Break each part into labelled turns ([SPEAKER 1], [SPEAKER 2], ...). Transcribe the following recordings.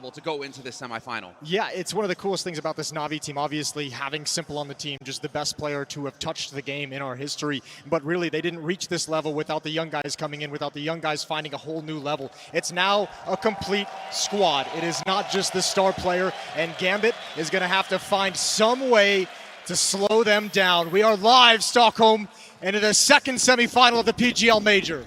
[SPEAKER 1] to go into this semifinal.
[SPEAKER 2] Yeah, it's one of the coolest things about this Na'Vi team. Obviously, having Simple on the team, just the best player to have touched the game in our history. But really, they didn't reach this level without the young guys coming in, without the young guys finding a whole new level. It's now a complete squad. It is not just the star player, and Gambit is going to have to find some way to slow them down. We are live, Stockholm, into the second semifinal of the PGL Major.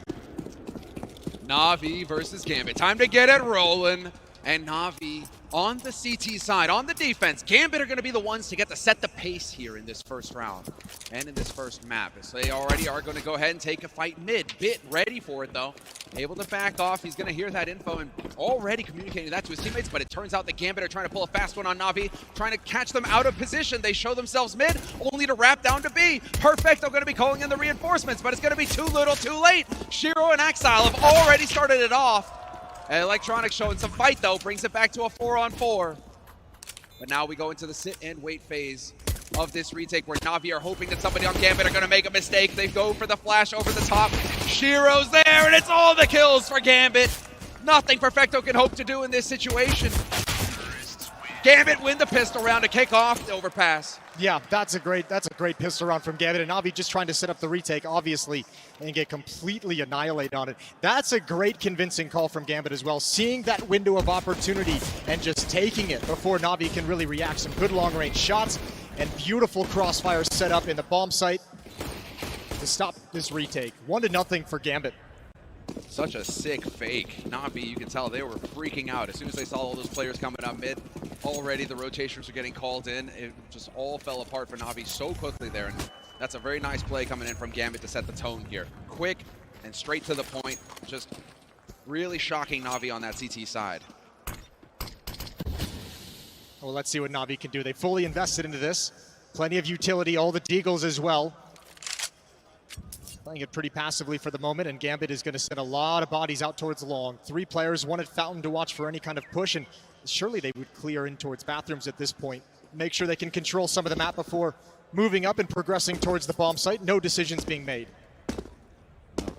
[SPEAKER 1] Na'Vi versus Gambit. Time to get it rolling. And Na'Vi on the CT side, on the defense. Gambit are going to be the ones to get to set the pace here in this first round and in this first map. So they already are going to go ahead and take a fight mid. Bit ready for it, though. Able to back off. He's going to hear that info and already communicating that to his teammates, but it turns out that Gambit are trying to pull a fast one on Na'Vi, trying to catch them out of position. They show themselves mid, only to wrap down to B. Perfect, they're going to be calling in the reinforcements, but it's going to be too little, too late. Shiro and Exile have already started it off. And Electronics showing some fight, though, brings it back to a 4-on-4. But now we go into the sit and wait phase of this retake, where Na'Vi are hoping that somebody on Gambit are going to make a mistake. They go for the flash over the top. Shiro's there, and it's all the kills for Gambit. Nothing Perfecto can hope to do in this situation. Gambit win the pistol round to kick off the overpass.
[SPEAKER 2] Yeah, that's a great pistol round from Gambit, and Na'Vi just trying to set up the retake, obviously, and get completely annihilated on it. That's a great convincing call from Gambit as well, seeing that window of opportunity and just taking it before Na'Vi can really react. Some good long-range shots and beautiful crossfire set up in the bomb site to stop this retake. 1-0 for Gambit.
[SPEAKER 1] Such a sick fake. Na'Vi, you can tell they were freaking out as soon as they saw all those players coming up mid. Already the rotations are getting called in. It just all fell apart for Na'Vi so quickly there. And that's a very nice play coming in from Gambit to set the tone here. Quick and straight to the point. Just really shocking Na'Vi on that CT side.
[SPEAKER 2] Well, let's see what Na'Vi can do. They fully invested into this. Plenty of utility, all the deagles as well. Playing it pretty passively for the moment, and Gambit is going to send a lot of bodies out towards long. 3 players, 1 at Fountain to watch for any kind of push, and surely they would clear in towards bathrooms at this point. Make sure they can control some of the map before moving up and progressing towards the bomb site. No decisions being made.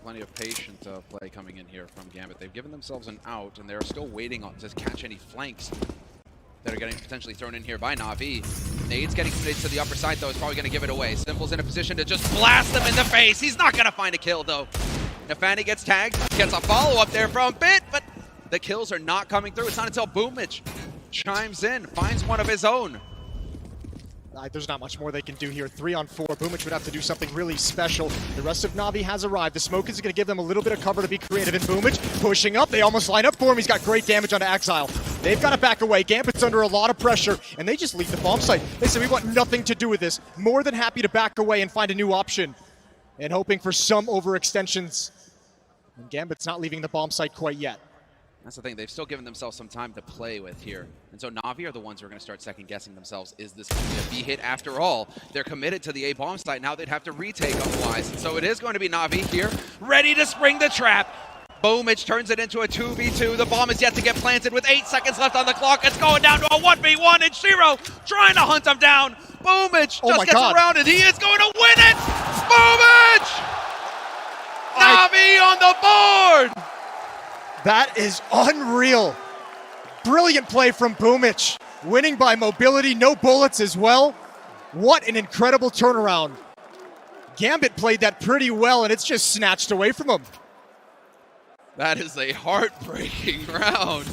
[SPEAKER 1] Plenty of patient play coming in here from Gambit. They've given themselves an out, and they're still waiting on to catch any flanks that are getting potentially thrown in here by Na'Vi. Nade's getting committed to the upper side, though, is probably going to give it away. Simple's in a position to just blast them in the face. He's not going to find a kill, though. Nafani gets tagged, gets a follow-up there from Bit, but the kills are not coming through. It's not until Boomich chimes in, finds one of his own.
[SPEAKER 2] There's not much more they can do here. 3-on-4. Boomich would have to do something really special. The rest of Na'Vi has arrived. The smoke is going to give them a little bit of cover to be creative. And Boomich pushing up. They almost line up for him. He's got great damage onto Exile. They've got to back away. Gambit's under a lot of pressure, and they just leave the bomb site. They said, we want nothing to do with this. More than happy to back away and find a new option. And hoping for some overextensions. And Gambit's not leaving the bomb site quite yet.
[SPEAKER 1] That's the thing. They've still given themselves some time to play with here. And so Na'Vi are the ones who are going to start second-guessing themselves. Is this going to be a B hit after all? They're committed to the A bomb site. Now they'd have to retake otherwise. And so it is going to be Na'Vi here, ready to spring the trap. Boomich turns it into a 2v2. The bomb is yet to get planted with 8 seconds left on the clock. It's going down to a 1v1, and Shiro trying to hunt him down. Boomich just gets around, and he is going to win it. Boomich! Na'Vi on the board!
[SPEAKER 2] That is unreal. Brilliant play from Boomich. Winning by mobility, no bullets as well. What an incredible turnaround. Gambit played that pretty well, and it's just snatched away from him.
[SPEAKER 1] That is a heartbreaking round.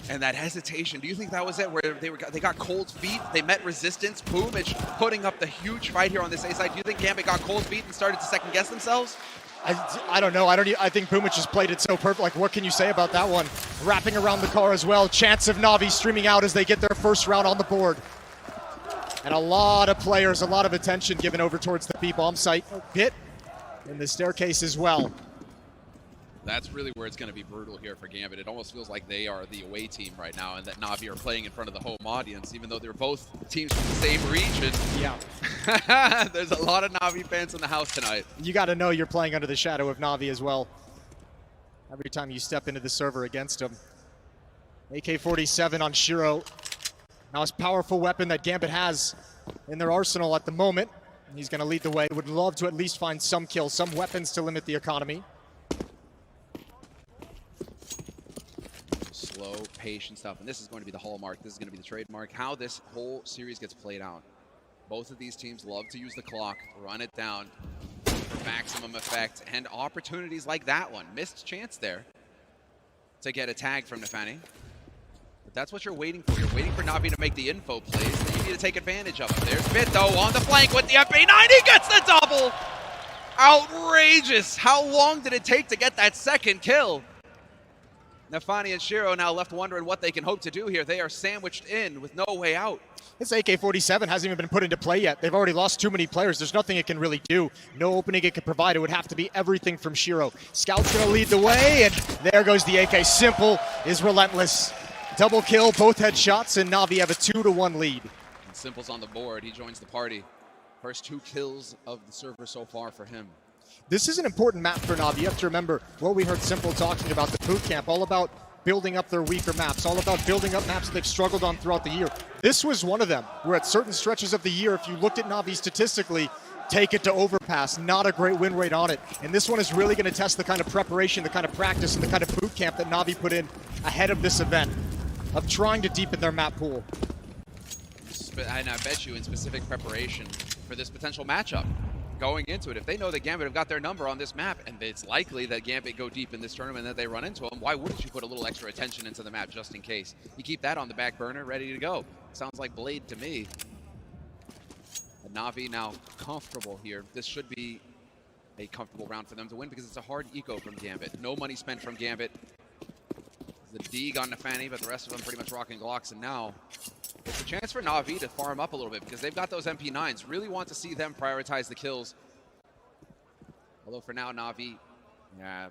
[SPEAKER 1] And that hesitation, do you think that was it, where they got cold feet, they met resistance? Boomich putting up the huge fight here on this A side. Do you think Gambit got cold feet and started to second guess themselves?
[SPEAKER 2] I don't know. I think Boomich just played it so perfect. Like, what can you say about that one? Wrapping around the car as well. Chance of Na'Vi streaming out as they get their first round on the board. And a lot of players, a lot of attention given over towards the B bomb site. Bit in the staircase as well.
[SPEAKER 1] That's really where it's going to be brutal here for Gambit. It almost feels like they are the away team right now, and that Na'Vi are playing in front of the home audience, even though they're both teams from the same region.
[SPEAKER 2] Yeah.
[SPEAKER 1] There's a lot of Na'Vi fans in the house tonight.
[SPEAKER 2] You got to know you're playing under the shadow of Na'Vi as well. Every time you step into the server against them. AK-47 on Shiro. Now his powerful weapon that Gambit has in their arsenal at the moment. He's going to lead the way. Would love to at least find some kills, some weapons to limit the economy.
[SPEAKER 1] slow, patient stuff. And this is going to be the hallmark. This is going to be the trademark. How this whole series gets played out. Both of these teams love to use the clock, run it down for maximum effect. And opportunities like that one. Missed chance there to get a tag from Nafani. But that's what you're waiting for. You're waiting for Navi to make the info plays. And you need to take advantage of it. There's Bit, though, on the flank with the FA9. He gets the double! Outrageous! How long did it take to get that second kill? Nafani and Shiro now left wondering what they can hope to do here. They are sandwiched in with no way out.
[SPEAKER 2] This AK-47 hasn't even been put into play yet. They've already lost too many players. There's nothing it can really do. No opening it can provide. It would have to be everything from Shiro. Scout's going to lead the way, and there goes the AK. Simple is relentless. Double kill, both headshots, and Navi have a 2-1 lead.
[SPEAKER 1] And Simple's on the board. He joins the party. First 2 kills of the server so far for him.
[SPEAKER 2] This is an important map for Navi. You have to remember what we heard Simple talking about, the boot camp, all about building up their weaker maps, all about building up maps that they've struggled on throughout the year. This was one of them, where at certain stretches of the year, if you looked at Navi statistically, take it to Overpass, not a great win rate on it. And this one is really going to test the kind of preparation, the kind of practice, and the kind of boot camp that Navi put in ahead of this event, of trying to deepen their map pool.
[SPEAKER 1] And I bet you in specific preparation for this potential matchup, going into it, if they know that Gambit have got their number on this map, and it's likely that Gambit go deep in this tournament and that they run into them, why wouldn't you put a little extra attention into the map just in case? You keep that on the back burner, ready to go. Sounds like Blade to me. And Navi now comfortable here. This should be a comfortable round for them to win because it's a hard eco from Gambit. No money spent from Gambit. The Deeg on Nafani, but the rest of them pretty much rocking Glocks, and now it's a chance for Navi to farm up a little bit because they've got those MP9s. Really want to see them prioritize the kills. Although for now, Navi,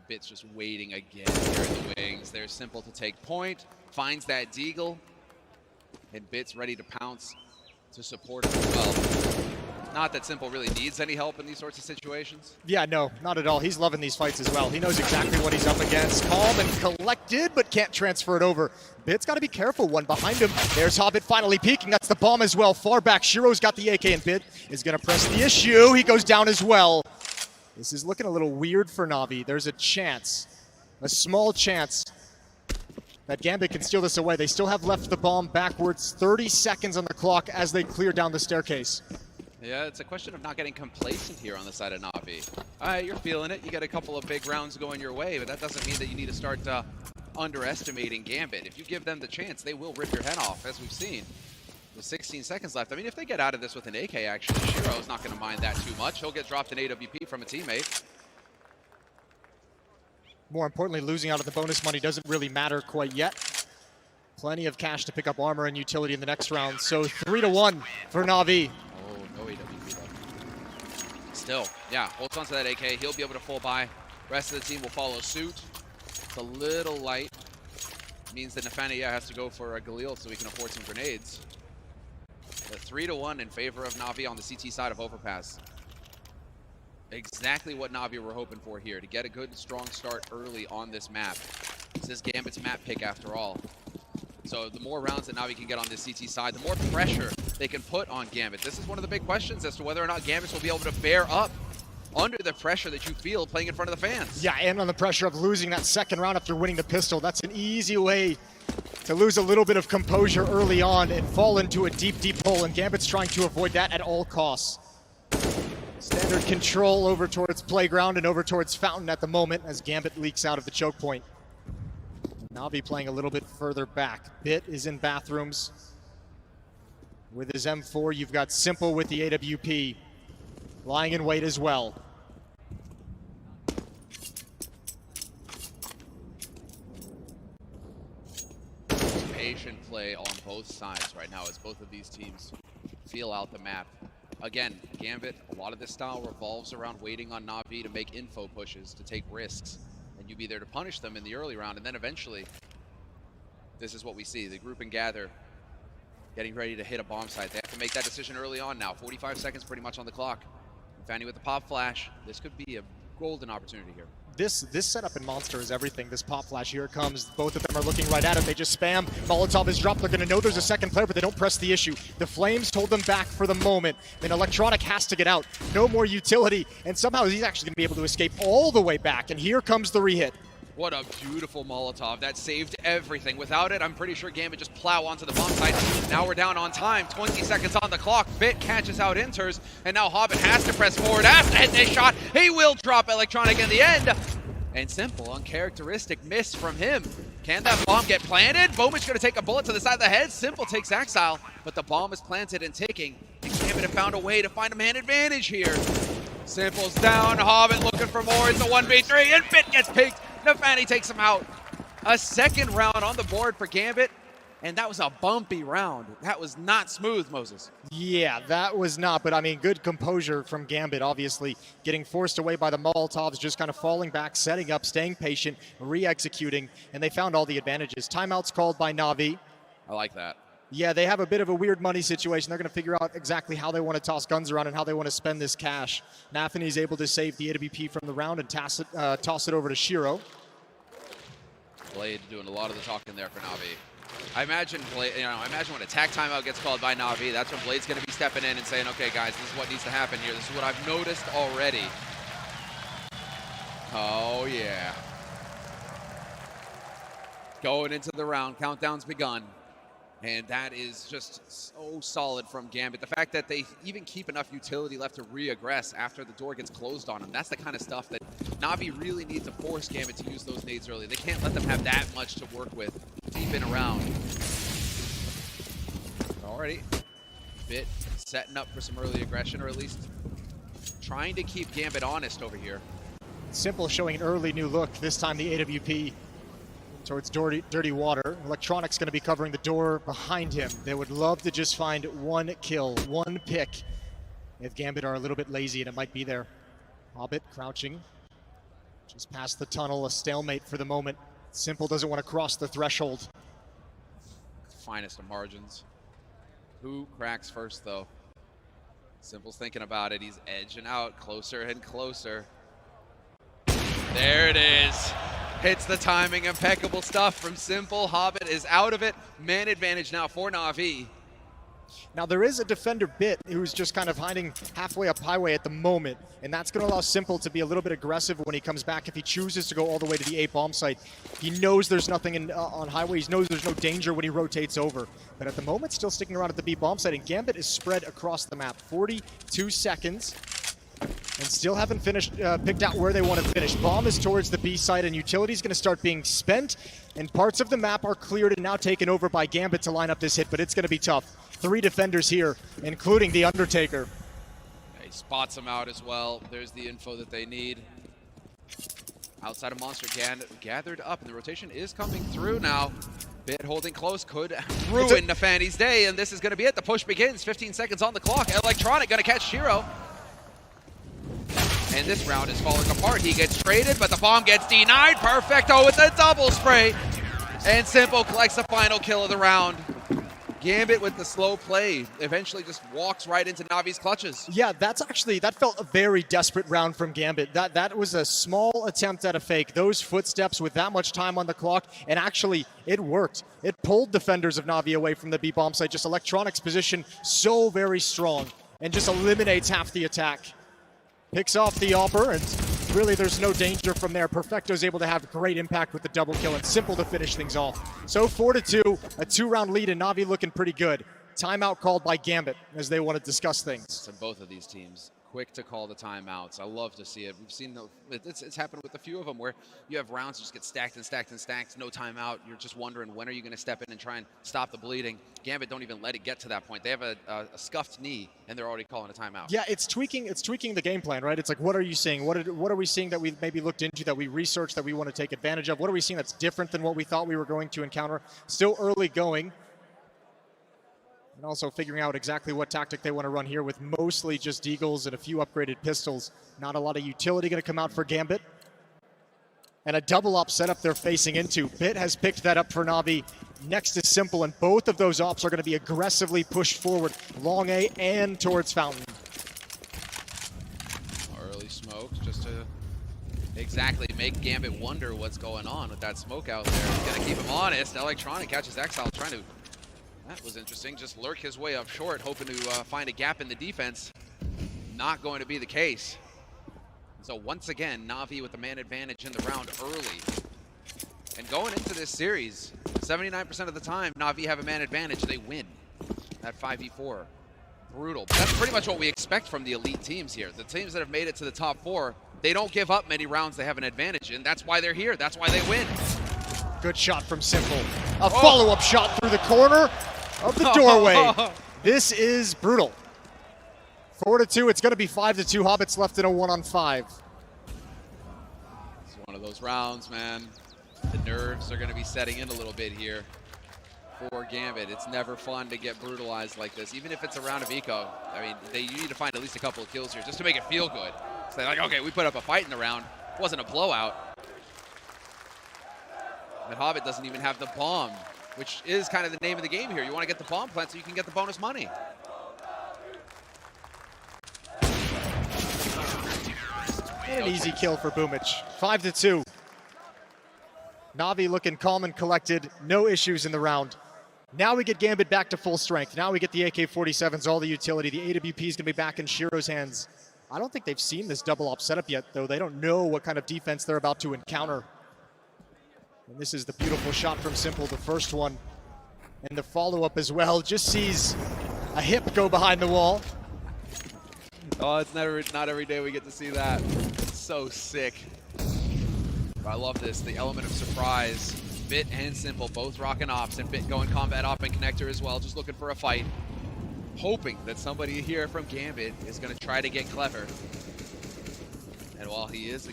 [SPEAKER 1] Bit's just waiting again here in the wings. They're Simple to take point, finds that Deagle, and Bit's ready to pounce to support him as well. Not that Simple really needs any help in these sorts of situations.
[SPEAKER 2] Yeah, no, not at all. He's loving these fights as well. He knows exactly what he's up against. Calm and collected, but can't transfer it over. Bit's got to be careful. One behind him. There's Hobbit finally peeking. That's the bomb as well. Far back. Shiro's got the AK, and Bit is going to press the issue. He goes down as well. This is looking a little weird for Navi. There's a chance, a small chance, that Gambit can steal this away. They still have left the bomb backwards. 30 seconds on the clock as they clear down the staircase.
[SPEAKER 1] Yeah, it's a question of not getting complacent here on the side of Navi. All right, you're feeling it. You get a couple of big rounds going your way, but that doesn't mean that you need to start underestimating Gambit. If you give them the chance, they will rip your head off, as we've seen. With 16 seconds left. I mean, if they get out of this with an AK, actually, Shiro's not going to mind that too much. He'll get dropped an AWP from a teammate.
[SPEAKER 2] More importantly, losing out of the bonus money doesn't really matter quite yet. Plenty of cash to pick up armor and utility in the next round. So 3-1 for Navi.
[SPEAKER 1] Oh, no AWP though. Still, yeah, holds on to that AK. He'll be able to full buy. Rest of the team will follow suit. It's a little light. Means that Nafani has to go for a Galil so we can afford some grenades. But 3-1 in favor of Navi on the CT side of Overpass. Exactly what Navi were hoping for here, to get a good, strong start early on this map. This is Gambit's map pick after all. So the more rounds that Navi can get on this CT side, the more pressure they can put on Gambit. This is one of the big questions as to whether or not Gambit will be able to bear up under the pressure that you feel playing in front of the fans. Yeah,
[SPEAKER 2] and on the pressure of losing that second round after winning the pistol. That's an easy way to lose a little bit of composure early on and fall into a deep, deep hole, and Gambit's trying to avoid that at all costs. Standard control over towards Playground and over towards Fountain at the moment as Gambit leaks out of the choke point. Navi playing a little bit further back. Bit is in bathrooms. With his M4, you've got Simple with the AWP. Lying in wait as well.
[SPEAKER 1] Patient play on both sides right now as both of these teams feel out the map. Again, Gambit, a lot of this style revolves around waiting on Navi to make info pushes, to take risks, and you be there to punish them in the early round, and then eventually, this is what we see, the group and gather, getting ready to hit a bomb site. They have to make that decision early on now. 45 seconds pretty much on the clock. Fanny with the pop flash. This could be a golden opportunity here.
[SPEAKER 2] This setup in Monster is everything. This pop flash, here it comes. Both of them are looking right at it. They just spam. Molotov is dropped. They're going to know there's a second player, but they don't press the issue. The Flames hold them back for the moment. Then Electronic has to get out. No more utility. And somehow he's actually going to be able to escape all the way back. And here comes the re-hit.
[SPEAKER 1] What a beautiful Molotov. That saved everything. Without it, I'm pretty sure Gambit just plow onto the bomb site. Now we're down on time. 20 seconds on the clock. Bit catches out Inters, and now Hobbit has to press forward after hit this shot. He will drop Electronic in the end. And Simple, uncharacteristic miss from him. Can that bomb get planted? Bowman's going to take a bullet to the side of the head. Simple takes Exile, but the bomb is planted and ticking. And Gambit have found a way to find a man advantage here. Simple's down. Hobbit looking for more. It's a 1v3, and Bit gets picked. Nafani takes him out. A second round on the board for Gambit, and that was a bumpy round. That was not smooth, Moses.
[SPEAKER 2] Yeah, that was not, but I mean, good composure from Gambit, obviously. Getting forced away by the Molotovs, just kind of falling back, setting up, staying patient, re-executing, and they found all the advantages. Timeouts called by Na'Vi.
[SPEAKER 1] I like that.
[SPEAKER 2] Yeah, they have a bit of a weird money situation. They're going to figure out exactly how they want to toss guns around and how they want to spend this cash. Nafany's able to save the AWP from the round and toss it over to Shiro.
[SPEAKER 1] Blade doing a lot of the talking there for Na'Vi. I imagine Blade, I imagine when attack timeout gets called by Na'Vi, that's when Blade's going to be stepping in and saying, okay, guys, this is what needs to happen here. This is what I've noticed already. Oh, yeah. Going into the round, countdown's begun. And that is just so solid from Gambit. The fact that they even keep enough utility left to re-aggress after the door gets closed on them, that's the kind of stuff that Na'Vi really need to force Gambit to use those nades early. They can't let them have that much to work with deep in a round. Alrighty. Bit setting up for some early aggression, or at least trying to keep Gambit honest over here.
[SPEAKER 2] Simple showing an early new look, this time the AWP towards dirty water. Electronic's going to be covering the door behind him. They would love to just find one kill, one pick. If Gambit are a little bit lazy, and it might be there. Hobbit crouching just past the tunnel, a stalemate for the moment. Simple doesn't want to cross the threshold.
[SPEAKER 1] Finest of margins. Who cracks first, though? Simple's thinking about it. He's edging out closer and closer. There it is. Hits the timing, impeccable stuff from Simple. Hobbit is out of it. Man advantage now for Na'Vi.
[SPEAKER 2] Now there is a defender Bit who's just kind of hiding halfway up highway at the moment, and that's going to allow Simple to be a little bit aggressive when he comes back. If he chooses to go all the way to the A bomb site, he knows there's nothing on highway. He knows there's no danger when he rotates over. But at the moment, still sticking around at the B bomb site, and Gambit is spread across the map. 42 seconds. And still haven't picked out where they want to finish. Bomb is towards the B side, and utility's going to start being spent. And parts of the map are cleared and now taken over by Gambit to line up this hit, but it's going to be tough. 3 defenders here, including the Undertaker.
[SPEAKER 1] He spots him out as well. There's the info that they need. Outside of Monster gathered up, and the rotation is coming through now. Bit holding close could ruin Nafany's day, and this is going to be it. The push begins. 15 seconds on the clock. Electronic going to catch Shiro. And this round is falling apart. He gets traded, but the bomb gets denied. Perfecto with a double spray. And Simple collects the final kill of the round. Gambit with the slow play eventually just walks right into Navi's clutches.
[SPEAKER 2] Yeah, that felt a very desperate round from Gambit. That was a small attempt at a fake. Those footsteps with that much time on the clock, and actually it worked. It pulled defenders of Na'Vi away from the B bomb site. Just Electronic's position so very strong and just eliminates half the attack. Picks off the AWPer, and really there's no danger from there. Perfecto's able to have great impact with the double kill, and Simple to finish things off. So 4-2, a 2-round lead, and Na'Vi looking pretty good. Timeout called by Gambit as they want to discuss things.
[SPEAKER 1] And both of these teams quick to call the timeouts. I love to see it. We've seen it's happened with a few of them where you have rounds just get stacked and stacked and stacked, no timeout. You're just wondering when are you going to step in and try and stop the bleeding. Gambit don't even let it get to that point. They have a scuffed knee and they're already calling a timeout.
[SPEAKER 2] Yeah, it's tweaking the game plan, right? It's like, what are you seeing? What are we seeing that we maybe looked into, that we researched, that we want to take advantage of? What are we seeing that's different than what we thought we were going to encounter? Still early going. And also figuring out exactly what tactic they want to run here with mostly just Deagles and a few upgraded pistols. Not a lot of utility going to come out for Gambit. And a double op setup they're facing into. Bit has picked that up for Na'Vi. Next is Simple, and both of those ops are going to be aggressively pushed forward. Long A and towards Fountain.
[SPEAKER 1] Early smokes just to exactly make Gambit wonder what's going on with that smoke out there. He's going to keep him honest. Electronic catches Exile trying to... That was interesting. Just lurk his way up short, hoping to find a gap in the defense. Not going to be the case. So once again, Na'Vi with the man advantage in the round early. And going into this series, 79% of the time, Na'Vi have a man advantage. They win that 5v4. Brutal. But that's pretty much what we expect from the elite teams here. The teams that have made it to the top 4, they don't give up many rounds they have an advantage in. That's why they're here. That's why they win. Good
[SPEAKER 2] shot from Simple. A follow-up shot through the corner of the doorway. This is brutal. 4-2. It's going to be 5-2. Hobbits left in a 1-on-5.
[SPEAKER 1] It's one of those rounds, man. The nerves are going to be setting in a little bit here for Gambit. It's never fun to get brutalized like this, even if it's a round of eco. I mean, you need to find at least a couple of kills here just to make it feel good. So they're like, okay, we put up a fight in the round. It wasn't a blowout. But Hobbit doesn't even have the bomb, which is kind of the name of the game here. You want to get the bomb plant so you can get the bonus money.
[SPEAKER 2] And an easy kill for Boomich. 5-2. Na'Vi looking calm and collected. No issues in the round. Now we get Gambit back to full strength. Now we get the AK-47s, all the utility. The AWP is going to be back in Shiro's hands. I don't think they've seen this double op setup yet, though. They don't know what kind of defense they're about to encounter. And this is the beautiful shot from Simple, the first one. And the follow-up as well. Just sees a hip go behind the wall.
[SPEAKER 1] Oh, it's not every day we get to see that. It's so sick. But I love this, the element of surprise. Bit and Simple both rocking ops, and Bit going combat op and connector as well, just looking for a fight. Hoping that somebody here from Gambit is going to try to get clever. And while he is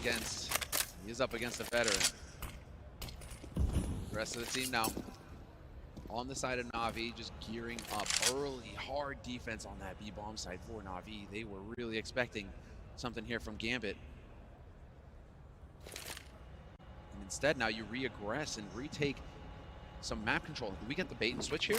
[SPEAKER 1] up against a veteran. The rest of the team now on the side of Na'Vi, just gearing up. Early, hard defense on that B-bomb side for Na'Vi. They were really expecting something here from Gambit. And instead, now you re-aggress and retake some map control. Do we get the bait and switch here?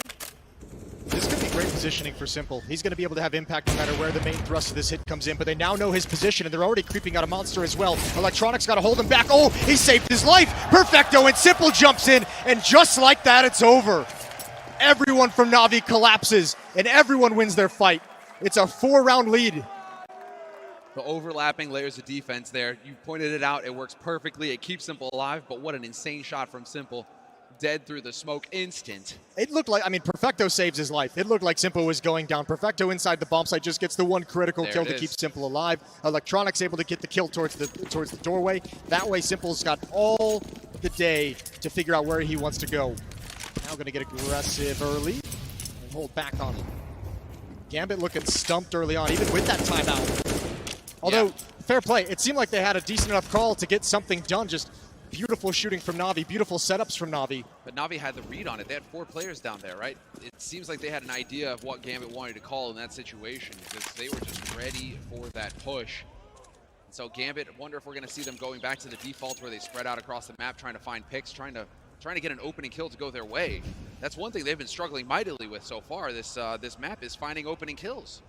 [SPEAKER 2] This could be great positioning for Simple. He's going to be able to have impact no matter where the main thrust of this hit comes in, but they now know his position, and they're already creeping out a monster as well. Electronics got to hold him back. Oh, he saved his life. Perfecto, and Simple jumps in, and just like that, it's over. Everyone from Na'Vi collapses, and everyone wins their fight. It's a 4-round lead.
[SPEAKER 1] The overlapping layers of defense there. You pointed it out. It works perfectly. It keeps Simple alive, but what an insane shot from Simple. Dead through the smoke instant.
[SPEAKER 2] It looked like, I mean, Perfecto saves his life. It looked like Simple was going down. Perfecto inside the bomb site just gets the one critical kill to keep Simple alive. Electronics able to get the kill towards the doorway. That way, Simple's got all the day to figure out where he wants to go. Now going to get aggressive early and hold back on him. Gambit looking stumped early on, even with that timeout. Although, fair play, it seemed like they had a decent enough call to get something done. Just beautiful shooting from Na'Vi, beautiful setups from Na'Vi.
[SPEAKER 1] But Na'Vi had the read on it. They had 4 players down there, right? It seems like they had an idea of what Gambit wanted to call in that situation, because they were just ready for that push. So Gambit, I wonder if we're going to see them going back to the default where they spread out across the map, trying to find picks, trying to get an opening kill to go their way. That's one thing they've been struggling mightily with so far. This map is finding opening kills.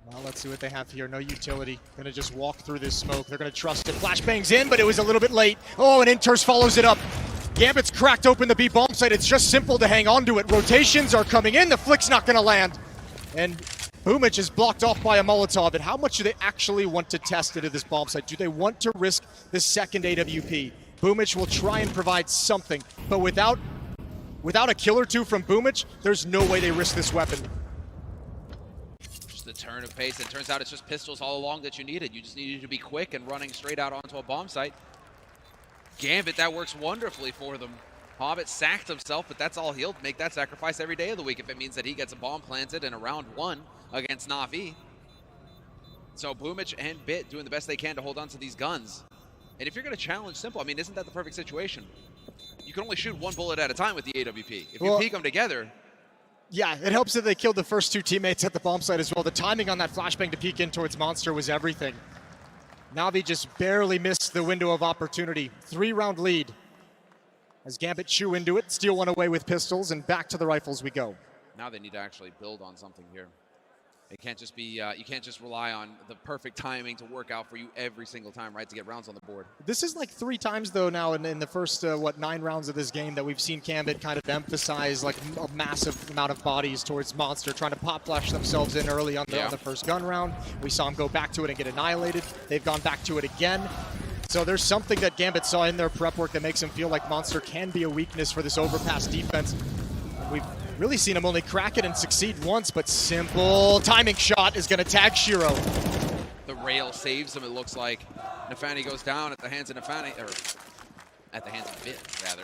[SPEAKER 2] Well, let's see what they have here. No utility. Gonna just walk through this smoke. They're gonna trust it. Flashbangs in, but it was a little bit late. Oh, and Inters follows it up. Gambit's cracked open the B-bomb site. It's just Simple to hang on to it. Rotations are coming in. The flick's not gonna land. And Boomich is blocked off by a Molotov. And how much do they actually want to test into this bomb site? Do they want to risk the second AWP? Boomich will try and provide something, but without a kill or two from Boomich, there's no way they risk this weapon.
[SPEAKER 1] The turn of pace. It turns out it's just pistols all along that you needed. You just needed to be quick and running straight out onto a bomb site. Gambit, that works wonderfully for them. Hobbit sacked himself, but that's all he'll make that sacrifice every day of the week if it means that he gets a bomb planted in a round 1 against Na'Vi. So Boomich and Bit doing the best they can to hold on to these guns. And if you're going to challenge Simple, I mean, isn't that the perfect situation? You can only shoot 1 bullet at a time with the AWP. If you peek them together.
[SPEAKER 2] Yeah, it helps that they killed the first 2 teammates at the bomb site as well. The timing on that flashbang to peek in towards Monster was everything. Na'Vi just barely missed the window of opportunity. 3-round lead. As Gambit chew into it, steal one away with pistols, and back to the rifles we go.
[SPEAKER 1] Now they need to actually build on something here. It can't just be, you can't just rely on the perfect timing to work out for you every single time, right, to get rounds on the board.
[SPEAKER 2] This is like 3 times, though, now in the first, 9 rounds of this game that we've seen Gambit kind of emphasize like a massive amount of bodies towards Monster, trying to pop flash themselves in early on the first gun round. We saw him go back to it and get annihilated. They've gone back to it again. So there's something that Gambit saw in their prep work that makes him feel like Monster can be a weakness for this Overpass defense. We've really seen him only crack it and succeed once, but simple timing shot is going to tag Shiro.
[SPEAKER 1] The rail saves him, it looks like. Nafani goes down at the hands of Nafani, or at the hands of Bit, rather.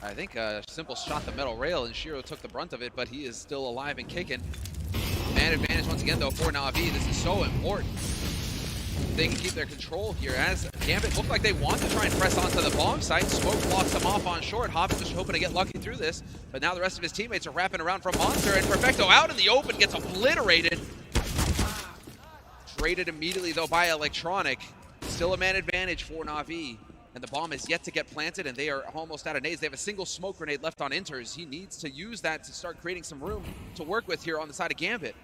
[SPEAKER 1] I think Simple shot the metal rail and Shiro took the brunt of it, but he is still alive and kicking. Man advantage once again, though, for Na'Vi. This is so important. They can keep their control here as Gambit looked like they want to try and press onto the bomb site. Smoke blocks them off on short. Hobbit was hoping to get lucky through this, but now the rest of his teammates are wrapping around from Monster, and Perfecto out in the open gets obliterated. Traded immediately, though, by Electronic. Still a man advantage for Na'Vi, and the bomb is yet to get planted, and they are almost out of nades. They have a single smoke grenade left on Inters. He needs to use that to start creating some room to work with here on the side of Gambit.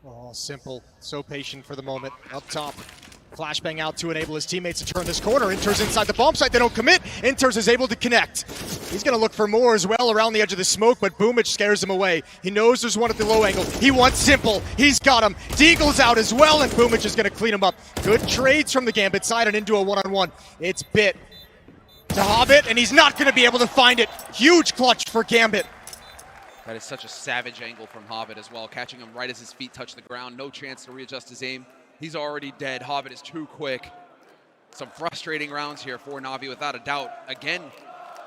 [SPEAKER 2] Oh, Simple, so patient for the moment. Up top, flashbang out to enable his teammates to turn this corner. Inters inside the bomb site, they don't commit. Inters is able to connect. He's gonna look for more as well around the edge of the smoke, but Boomich scares him away. He knows there's one at the low angle. He wants Simple, he's got him. Deagle's out as well, and Boomich is gonna clean him up. Good trades from the Gambit side and into a one-on-one. It's Bit to Hobbit, and he's not gonna be able to find it. Huge clutch for Gambit.
[SPEAKER 1] That is such a savage angle from Hobbit as well, catching him right as his feet touch the ground. No chance to readjust his aim. He's already dead. Hobbit is too quick. Some frustrating rounds here for Na'Vi without a doubt. Again,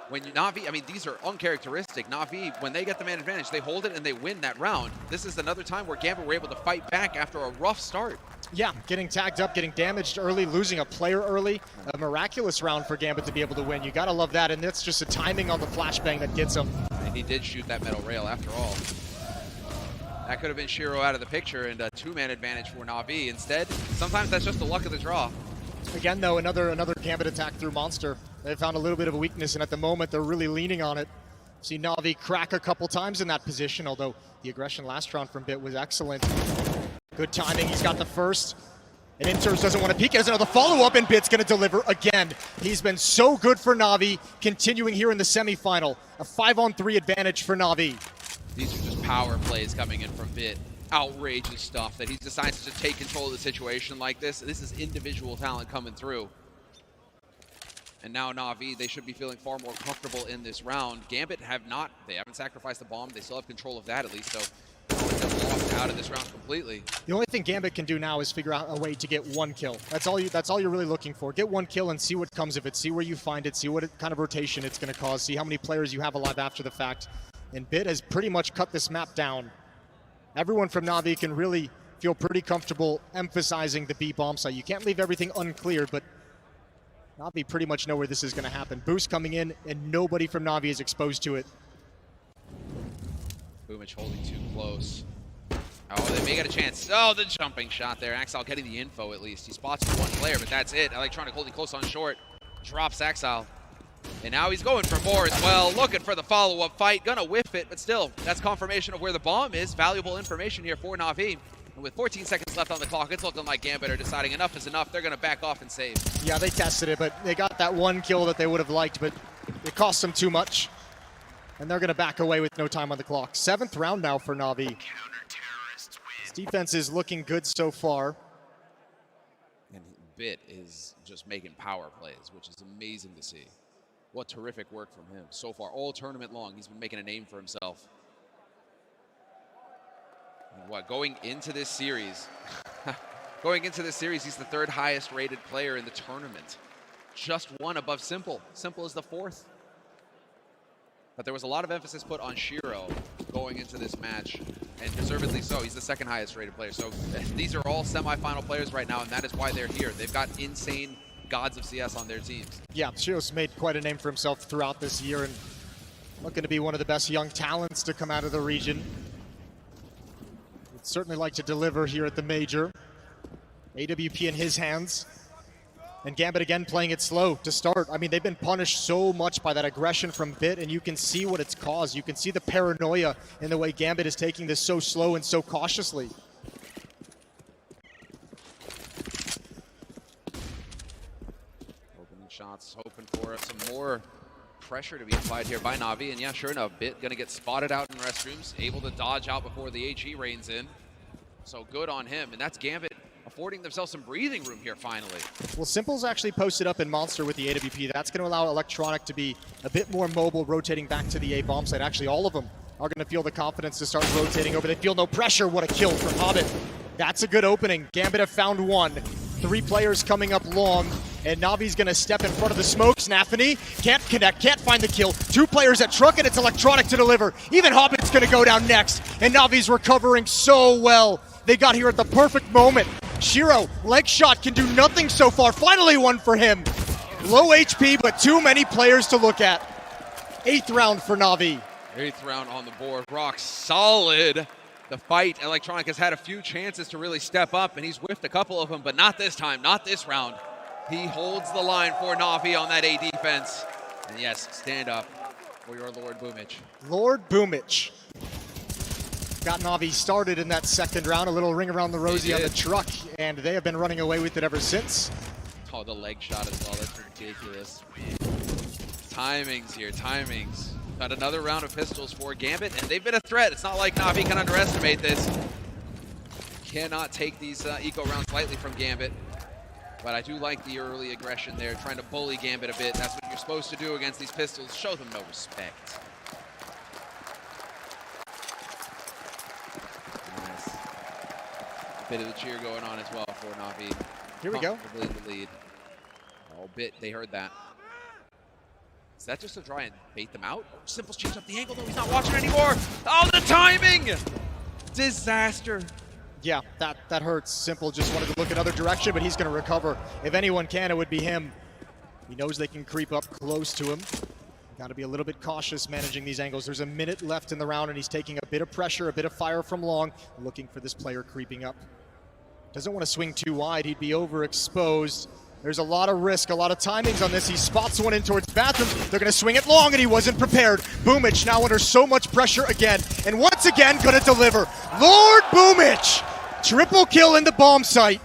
[SPEAKER 1] when Na'Vi, I mean, these are uncharacteristic. Na'Vi, when they get the man advantage, they hold it and they win that round. This is another time where Gambit were able to fight back after a rough start.
[SPEAKER 2] Yeah, getting tagged up, getting damaged early, losing a player early. A miraculous round for Gambit to be able to win. You gotta love that, and that's just the timing on the flashbang that gets him.
[SPEAKER 1] And he did shoot that metal rail after all. That could have been Shiro out of the picture and a two-man advantage for Na'Vi. Instead, sometimes that's just the luck of the draw.
[SPEAKER 2] Again, though, another Gambit attack through Monster. They found a little bit of a weakness, and at the moment, they're really leaning on it. See Na'Vi crack a couple times in that position, although the aggression last round from Bit was excellent. Good timing, he's got the first. And Inters doesn't want to peek. He has another follow-up, and Bit's going to deliver again. He's been so good for Na'Vi, continuing here in the semifinal. A 5-on-3 advantage for Na'Vi.
[SPEAKER 1] These are just power plays coming in from Bit. Outrageous stuff that he decides to just take control of the situation like this. This is individual talent coming through. And now Na'Vi, they should be feeling far more comfortable in this round. Gambit they haven't sacrificed the bomb. They still have control of that at least, so they're locked out of this round completely.
[SPEAKER 2] The only thing Gambit can do now is figure out a way to get one kill. That's all you're really looking for. Get one kill and see what comes of it. See where you find it. See what kind of rotation it's going to cause. See how many players you have alive after the fact. And Bit has pretty much cut this map down. Everyone from Na'Vi can really feel pretty comfortable emphasizing the B bomb site. You can't leave everything unclear, but Na'Vi pretty much know where this is going to happen. Boost coming in, and nobody from Na'Vi is exposed to it.
[SPEAKER 1] Boomich holding too close. Oh, they may get a chance. Oh, the jumping shot there. Axel getting the info at least. He spots one player, but that's it. Electronic holding close on short. Drops Axel. And now he's going for more as well. Looking for the follow-up fight. Gonna whiff it, but still, that's confirmation of where the bomb is. Valuable information here for Na'Vi. And with 14 seconds left on the clock, it's looking like Gambit are deciding enough is enough. They're gonna back off and save.
[SPEAKER 2] Yeah, they tested it, but they got that one kill that they would have liked, but it cost them too much. And they're gonna back away with no time on the clock. 7th round now for Na'Vi. His defense is looking good so far.
[SPEAKER 1] And Bit is just making power plays, which is amazing to see. What terrific work from him so far. All tournament long, he's been making a name for himself. And what, going into this series, he's the 3rd highest rated player in the tournament. Just one above Simple. Simple is the 4th. But there was a lot of emphasis put on Shiro going into this match, and deservedly so. He's the 2nd highest rated player. So these are all semifinal players right now, and that is why they're here. They've got insane gods of CS on their teams.
[SPEAKER 2] Yeah, Shiro's made quite a name for himself throughout this year, and looking to be one of the best young talents to come out of the region. Would certainly like to deliver here at the Major. AWP in his hands. And Gambit again playing it slow to start. I mean, they've been punished so much by that aggression from Bit, and you can see what it's caused. You can see the paranoia in the way Gambit is taking this so slow and so cautiously.
[SPEAKER 1] Shots, hoping for some more pressure to be applied here by Na'Vi. And yeah, sure enough, Bit gonna get spotted out in restrooms, able to dodge out before the HE reigns in. So good on him. And that's Gambit, a affording themselves some breathing room here finally.
[SPEAKER 2] Well, Simple's actually posted up in Monster with the AWP. That's going to allow Electronic to be a bit more mobile, rotating back to the A bomb site. Actually, all of them are going to feel the confidence to start rotating over. They feel no pressure. What a kill from Hobbit. That's a good opening. Gambit have found one. 3 players coming up long, and Navi's going to step in front of the smoke. Snafany can't connect, can't find the kill. 2 players at Truck, and it's Electronic to deliver. Even Hobbit's going to go down next, and Navi's recovering so well. They got here at the perfect moment. Shiro, leg shot, can do nothing so far. Finally one for him. Low HP, but too many players to look at. 8th round for Navi.
[SPEAKER 1] 8th round on the board. Rock solid. The fight, Electronic has had a few chances to really step up, and he's whiffed a couple of them, but not this time, not this round. He holds the line for Navi on that A defense. And yes, stand up for your Lord Boomich.
[SPEAKER 2] Lord Boomich got Navi started in that 2nd round. A little ring around the rosy on the Truck, and they have been running away with it ever since.
[SPEAKER 1] Oh, the leg shot as well. That's ridiculous. Timings here, timings. Got another round of pistols for Gambit, and they've been a threat. It's not like Navi can underestimate this. Cannot take these eco rounds lightly from Gambit. But I do like the early aggression there, trying to bully Gambit a bit. That's what you're supposed to do against these pistols. Show them no respect. Nice. Bit of the cheer going on as well for Navi.
[SPEAKER 2] Here we go.
[SPEAKER 1] Comfortably in the lead. Oh, Bit, they heard that. Is that just to try and bait them out? Simple's changed up the angle, though. He's not watching anymore. Oh, the timing! Disaster.
[SPEAKER 2] Yeah, that hurts. Simple just wanted to look another direction, but he's going to recover. If anyone can, it would be him. He knows they can creep up close to him. Got to be a little bit cautious managing these angles. There's a minute left in the round, and he's taking a bit of pressure, a bit of fire from long, looking for this player creeping up. Doesn't want to swing too wide. He'd be overexposed. There's a lot of risk, a lot of timings on this. He spots one in towards bathroom. They're going to swing it long, and he wasn't prepared. Boomich now under so much pressure again, and once again going to deliver. Lord Boomich! Triple kill in the bomb site.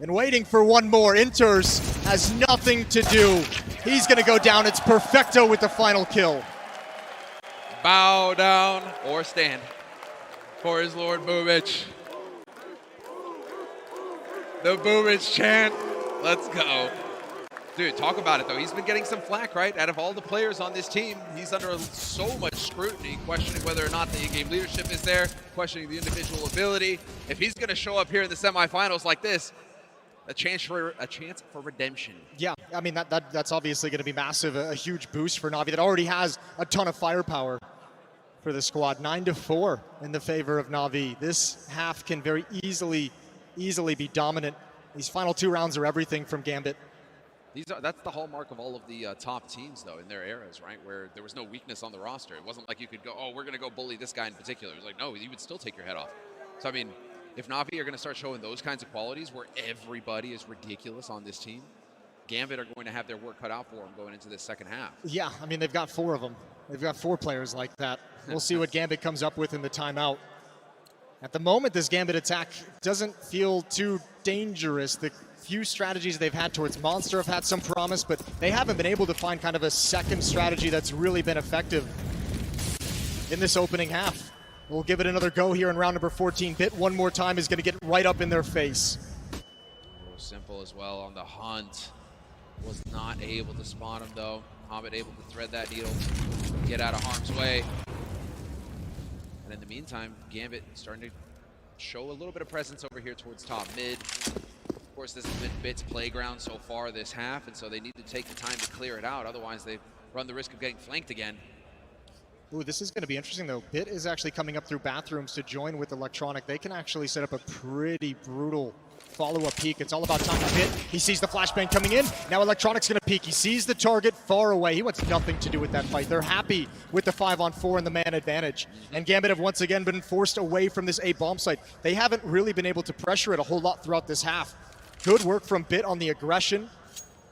[SPEAKER 2] And waiting for one more. Inters has nothing to do. He's going to go down. It's perfecto with the final kill.
[SPEAKER 1] Bow down or stand for his Lord Boomich. The Boomich chant. Let's go. Dude, talk about it, though. He's been getting some flack, right? Out of all the players on this team, he's under so much scrutiny, questioning whether or not the in-game leadership is there, questioning the individual ability. If he's going to show up here in the semifinals like this, a chance for redemption.
[SPEAKER 2] Yeah, I mean, that's obviously going to be massive, a huge boost for Navi that already has a ton of firepower for the squad. 9-4 in the favor of Navi. This half can very easily be dominant. These final 2 rounds are everything from Gambit.
[SPEAKER 1] That's the hallmark of all of the top teams, though, in their eras, right? Where there was no weakness on the roster. It wasn't like you could go, oh, we're going to go bully this guy in particular. It was like, no, you would still take your head off. So, I mean, if Navi are going to start showing those kinds of qualities where everybody is ridiculous on this team, Gambit are going to have their work cut out for them going into this second half.
[SPEAKER 2] Yeah, I mean, they've got 4 of them. They've got 4 players like that. We'll see what Gambit comes up with in the timeout. At the moment, this Gambit attack doesn't feel too dangerous. The few strategies they've had towards Monster have had some promise, but they haven't been able to find kind of a second strategy that's really been effective in this opening half. We'll give it another go here in round number 14. Bit one more time is going to get right up in their face.
[SPEAKER 1] Simple as well on the hunt. Was not able to spawn him, though. Hobbit able to thread that needle, get out of harm's way. And in the meantime, Gambit starting to show a little bit of presence over here towards top mid. Of course, this has been Bit's playground so far this half, and so they need to take the time to clear it out. Otherwise, they run the risk of getting flanked again.
[SPEAKER 2] Ooh, this is going to be interesting, though. Bit is actually coming up through bathrooms to join with Electronic. They can actually set up a pretty brutal follow-up peek. It's all about timing. Bit, he sees the flashbang coming in. Now Electronic's going to peek. He sees the target far away. He wants nothing to do with that fight. They're happy with the 5-on-4 and the man advantage. And Gambit have once again been forced away from this A bomb site. They haven't really been able to pressure it a whole lot throughout this half. Good work from Bit on the aggression.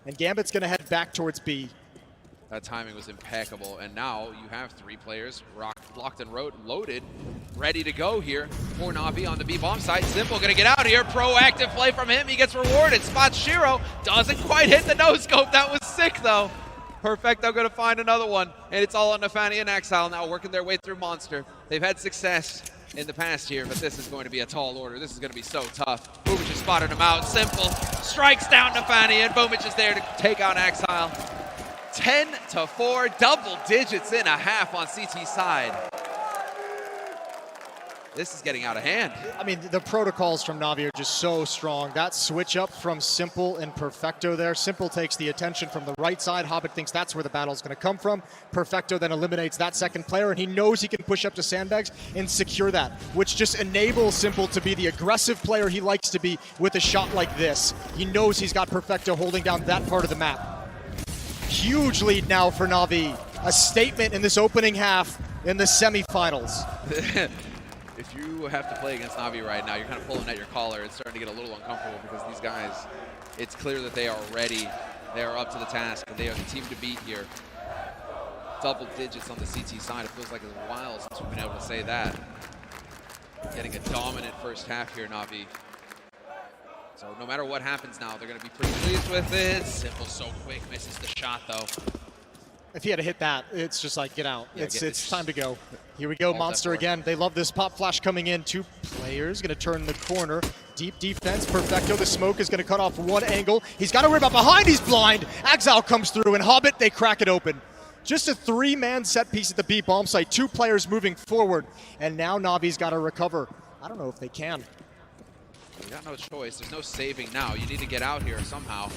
[SPEAKER 2] And Gambit's going to head back towards B.
[SPEAKER 1] That timing was impeccable, and now you have 3 players locked and loaded, ready to go here for Navi on the B bomb site. Simple gonna get out here. Proactive play from him. He gets rewarded. Spots Shiro. Doesn't quite hit the no-scope. That was sick, though. Perfecto gonna find another one, and it's all on Nafani and Exile now working their way through Monster. They've had success in the past here, but this is going to be a tall order. This is going to be so tough. Boomich has spotted him out. Simple strikes down Nafani, and Boomich is there to take out Exile. 10-4, double digits in a half on CT side. This is getting out of hand.
[SPEAKER 2] I mean, the protocols from Navi are just so strong. That switch up from Simple and Perfecto there. Simple takes the attention from the right side. Hobbit thinks that's where the battle's going to come from. Perfecto then eliminates that second player, and he knows he can push up to sandbags and secure that, which just enables Simple to be the aggressive player he likes to be with a shot like this. He knows he's got Perfecto holding down that part of the map. Huge lead now for Navi. A statement in this opening half in the semifinals.
[SPEAKER 1] If you have to play against Navi right now, you're kind of pulling at your collar. It's starting to get a little uncomfortable because these guys, it's clear that they are ready. They are up to the task, and they are the team to beat here. Double digits on the CT side. It feels like it's a while since we've been able to say that. Getting a dominant first half here, Navi. So no matter what happens now, they're going to be pretty pleased with it. Simple so quick, misses the shot though.
[SPEAKER 2] If he had to hit that, it's just like, get out.
[SPEAKER 1] Yeah,
[SPEAKER 2] it's time to go. Here we go, Monster again. They love this pop flash coming in. Two players gonna turn the corner. Deep defense, Perfecto. The smoke is gonna cut off one angle. He's gotta worry about behind, he's blind. Exile comes through, and Hobbit, they crack it open. Just a three-man set piece at the B bomb site. Two players moving forward, and now Navi's gotta recover. I don't know if they can.
[SPEAKER 1] You got no choice. There's no saving now. You need to get out here somehow.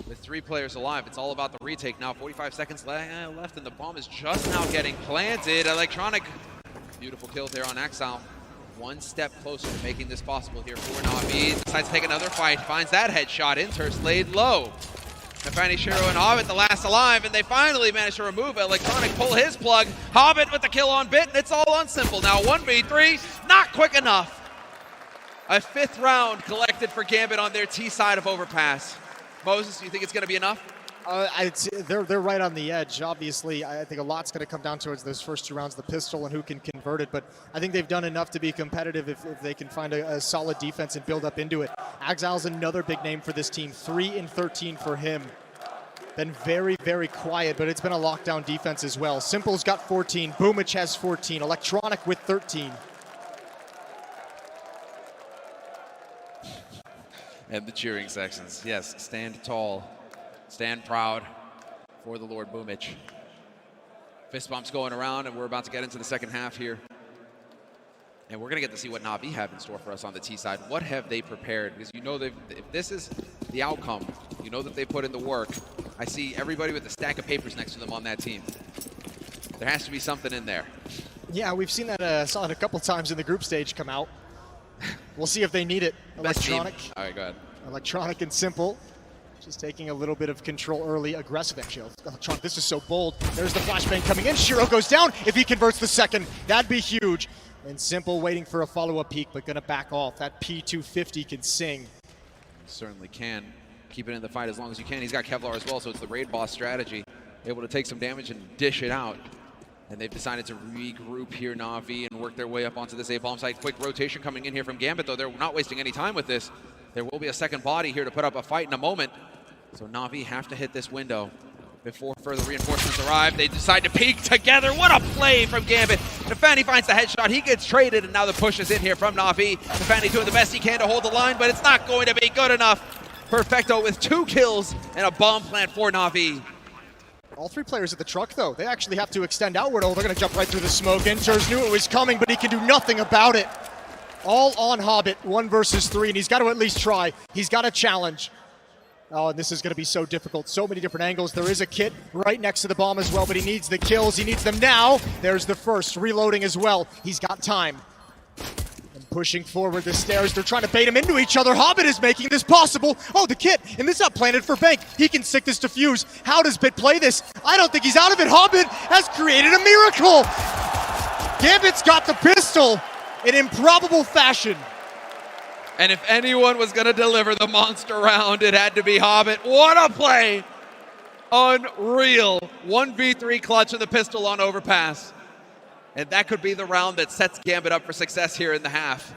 [SPEAKER 1] With three players alive, it's all about the retake now. 45 seconds left, and the bomb is just now getting planted. Electronic, beautiful kill there on Exile. One step closer to making this possible here for Navi. Decides to take another fight, finds that headshot. Inter's laid low. Nafani, Shiro, and Hobbit the last alive, and they finally manage to remove Electronic, pull his plug. Hobbit with the kill on Bit, and it's all on Simple. Now 1v3, not quick enough. A fifth round collected for Gambit on their T side of Overpass. Moses, do you think it's going to be enough?
[SPEAKER 2] They're right on the edge. Obviously, I think a lot's going to come down towards those first two rounds, the pistol and who can convert it. But I think they've done enough to be competitive if they can find a solid defense and build up into it. Exile's another big name for this team. 3-13 for him. Been very, very quiet, but it's been a lockdown defense as well. Simple's got 14. Boomich has 14. Electronic with 13.
[SPEAKER 1] And the cheering sections. Yes, stand tall, stand proud for the Lord Boomich. Fist bumps going around, and we're about to get into the second half here. And we're going to get to see what Navi have in store for us on the T side. What have they prepared? Because you know, if this is the outcome, you know that they put in the work. I see everybody with a stack of papers next to them on that team. There has to be something in there.
[SPEAKER 2] Yeah, we've seen that, saw it a couple times in the group stage come out. We'll see if they need it. Electronic.
[SPEAKER 1] All right, go ahead.
[SPEAKER 2] Electronic and Simple. Just taking a little bit of control early. Aggressive, actually. Electronic, this is so bold. There's the flashbang coming in. Shiro goes down. If he converts the second, that'd be huge. And Simple waiting for a follow-up peek, but gonna back off. That P250 can sing.
[SPEAKER 1] Certainly can. Keep it in the fight as long as you can. He's got Kevlar as well, so it's the raid boss strategy. Able to take some damage and dish it out. And they've decided to regroup here, Navi, and work their way up onto this A-bomb site. Quick rotation coming in here from Gambit, though. They're not wasting any time with this. There will be a second body here to put up a fight in a moment. So Navi have to hit this window before further reinforcements arrive. They decide to peek together. What a play from Gambit. Nafani finds the headshot. He gets traded, and now the push is in here from Navi. Nafani doing the best he can to hold the line, but it's not going to be good enough. Perfecto with 2 kills and a bomb plant for Navi.
[SPEAKER 2] All three players at the truck, though, they actually have to extend outward. Oh, they're going to jump right through the smoke. Inters knew it was coming, but he can do nothing about it. All on Hobbit, 1 versus 3, and he's got to at least try. He's got a challenge. Oh, and this is going to be so difficult. So many different angles. There is a kit right next to the bomb as well, but he needs the kills. He needs them now. There's the first, reloading as well. He's got time. And pushing forward the stairs. They're trying to bait him into each other. Hobbit is making this possible. Oh, the kit, and this is not planted for Bank. He can stick this to Fuse. How does Bit play this? I don't think he's out of it. Hobbit has created a miracle. Gambit's got the pistol in improbable fashion.
[SPEAKER 1] And if anyone was going to deliver the monster round, it had to be Hobbit. What a play! Unreal. 1v3 clutch of the pistol on Overpass. And that could be the round that sets Gambit up for success here in the half.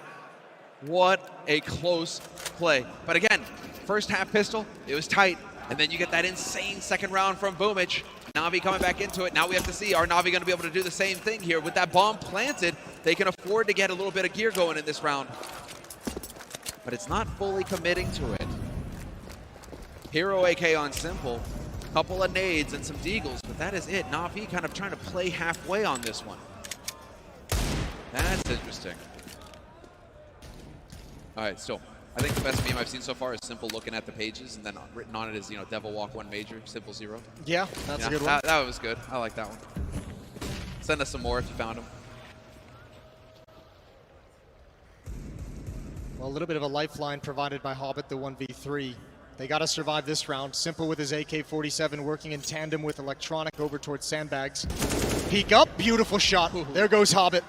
[SPEAKER 1] What a close play. But again, first half pistol, it was tight. And then you get that insane second round from Boomich. Navi coming back into it. Now we have to see, are Navi going to be able to do the same thing here with that bomb planted? They can afford to get a little bit of gear going in this round. But it's not fully committing to it. Hero AK on Simple. Couple of nades and some deagles, but that is it. Na'Vi kind of trying to play halfway on this one. That's interesting. All right, still, I think the best meme I've seen so far is Simple looking at the pages, and then written on it is, you know, Devil Walk 1 Major, Simple 0.
[SPEAKER 2] Yeah, that's a good one.
[SPEAKER 1] That was good. I like that one. Send us some more if you found them.
[SPEAKER 2] Well, a little bit of a lifeline provided by Hobbit, the 1v3. They got to survive this round. Simple with his AK-47 working in tandem with Electronic over towards Sandbags. Peek up, beautiful shot.
[SPEAKER 1] Ooh.
[SPEAKER 2] There goes Hobbit.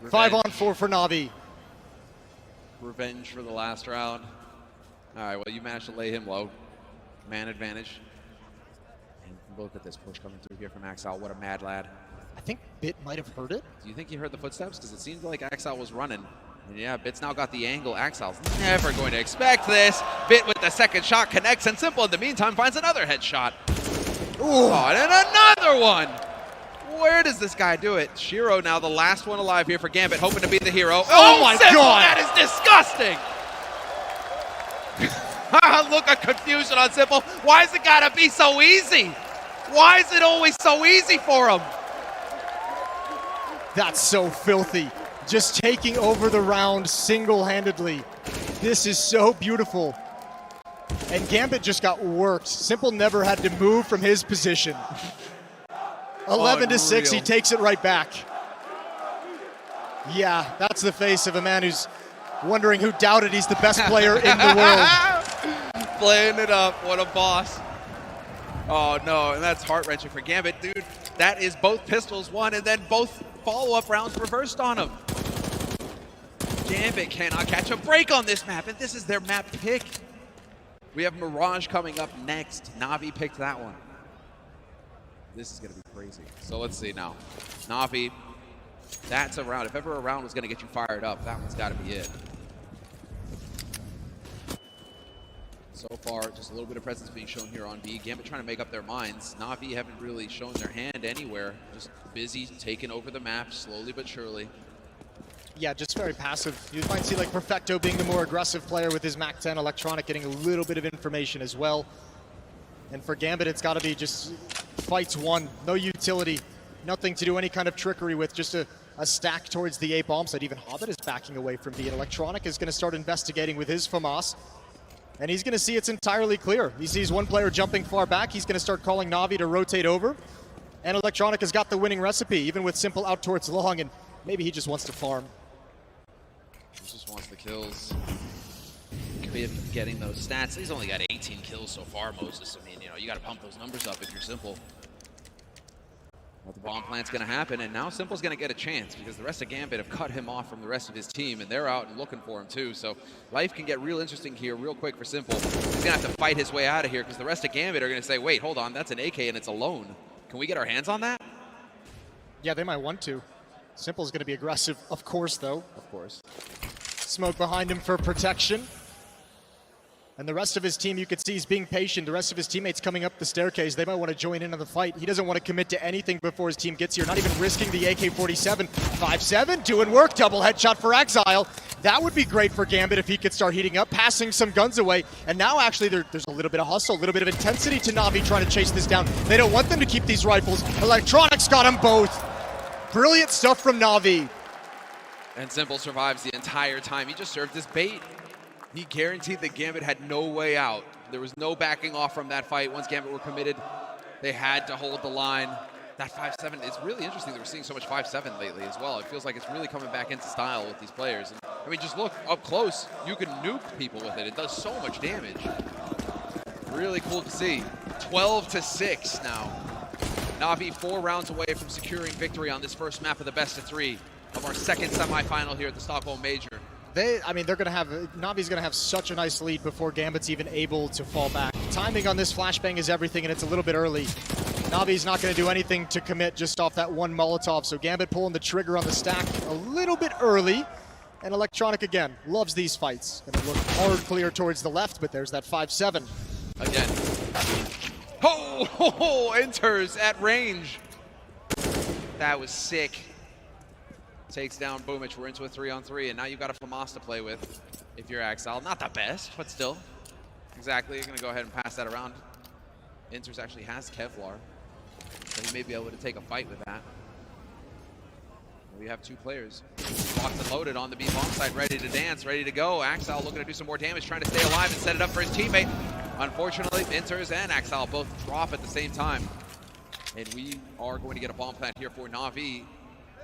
[SPEAKER 1] Revenge.
[SPEAKER 2] 5 on 4 for Na'Vi.
[SPEAKER 1] Revenge for the last round. All right, well, you managed to lay him low. Man advantage. And look at this push coming through here from Axel. What a mad lad.
[SPEAKER 2] I think Bit might have heard it.
[SPEAKER 1] Do you think he heard the footsteps? Because it seemed like Axel was running. And yeah, Bit's now got the angle. Axel's never going to expect this. Bit with the second shot connects, and Simple in the meantime finds another headshot.
[SPEAKER 2] Ooh.
[SPEAKER 1] Oh, and then another one. Where does this guy do it? Shiro now the last one alive here for Gambit, hoping to be the hero.
[SPEAKER 2] Oh my
[SPEAKER 1] Simple,
[SPEAKER 2] God.
[SPEAKER 1] that is disgusting. Look at confusion on Simple. Why is it gotta be so easy? Why is it always so easy for him?
[SPEAKER 2] That's so filthy. Just taking over the round single-handedly. This is so beautiful. And Gambit just got worked. Simple never had to move from his position. 11-6, he takes it right back. Yeah, that's the face of a man who's wondering who doubted he's the best player in the world.
[SPEAKER 1] Playing it up, what a boss. Oh no, and that's heart-wrenching for Gambit, dude. That is both pistols won and then both follow-up rounds reversed on him. Gambit cannot catch a break on this map, and this is their map pick. We have Mirage coming up next. Na'Vi picked that one. This is going to be crazy. So let's see now. Na'Vi, that's a round. If ever a round was going to get you fired up, that one's got to be it. So far, just a little bit of presence being shown here on B. Gambit trying to make up their minds. Na'Vi haven't really shown their hand anywhere. Just busy taking over the map slowly but surely.
[SPEAKER 2] Yeah, just very passive. You might see like Perfecto being the more aggressive player with his MAC-10, Electronic getting a little bit of information as well. And for Gambit, it's got to be just fights won. No utility, nothing to do any kind of trickery with, just a stack towards the A bomb site. Even Hobbit is backing away from B. And Electronic is going to start investigating with his FAMAS. And he's going to see it's entirely clear. He sees one player jumping far back. He's going to start calling Na'Vi to rotate over. And Electronic has got the winning recipe, even with Simple out towards long. And maybe he just wants to farm.
[SPEAKER 1] He just wants the kills. Getting those stats. He's only got 18 kills so far, Moses. I mean, you know, you got to pump those numbers up if you're Simple. Well, the bomb plant's going to happen, and now Simple's going to get a chance because the rest of Gambit have cut him off from the rest of his team, and they're out and looking for him too. So life can get real interesting here real quick for Simple. He's going to have to fight his way out of here because the rest of Gambit are going to say, wait, hold on, that's an AK and it's alone. Can we get our hands on that?
[SPEAKER 2] Yeah, they might want to. Simple's going to be aggressive, of course, though.
[SPEAKER 1] Of course.
[SPEAKER 2] Smoke behind him for protection. And the rest of his team, you could see he's being patient. The rest of his teammates coming up the staircase, they might want to join in on the fight. He doesn't want to commit to anything before his team gets here, not even risking the AK-47. 5-7, doing work, double headshot for Exile. That would be great for Gambit if he could start heating up, passing some guns away. And now actually there's a little bit of hustle, a little bit of intensity to Na'Vi trying to chase this down. They don't want them to keep these rifles. Electronics got them both. Brilliant stuff from Na'Vi.
[SPEAKER 1] And Simple survives the entire time. He just served this bait. He guaranteed that Gambit had no way out. There was no backing off from that fight. Once Gambit were committed, they had to hold the line. That 5-7, it's really interesting that we're seeing so much 5-7 lately as well. It feels like it's really coming back into style with these players. And, I mean, just look up close. You can nuke people with it. It does so much damage. Really cool to see. 12-6 now. Na'Vi 4 rounds away from securing victory on this first map of the best of 3 of our second semifinal here at the Stockholm Major.
[SPEAKER 2] They're going to have, Na'Vi's going to have such a nice lead before Gambit's even able to fall back. Timing on this flashbang is everything, and it's a little bit early. Na'Vi's not going to do anything to commit just off that one Molotov, so Gambit pulling the trigger on the stack a little bit early. And Electronic, again, loves these fights. Going to look hard clear towards the left, but there's that 5-7.
[SPEAKER 1] Again. Oh, enters at range. That was sick. takes down Boomich. We're into a 3-on-3, and now you've got a FAMAS to play with if you're Axel. Not the best, but still. Exactly, you're going to go ahead and pass that around. Inters actually has Kevlar, so he may be able to take a fight with that. We have two players locked and loaded on the B-bomb side, ready to dance, ready to go. Axel looking to do some more damage, trying to stay alive and set it up for his teammate. Unfortunately, Inters and Axel both drop at the same time. And we are going to get a bomb plant here for Na'Vi.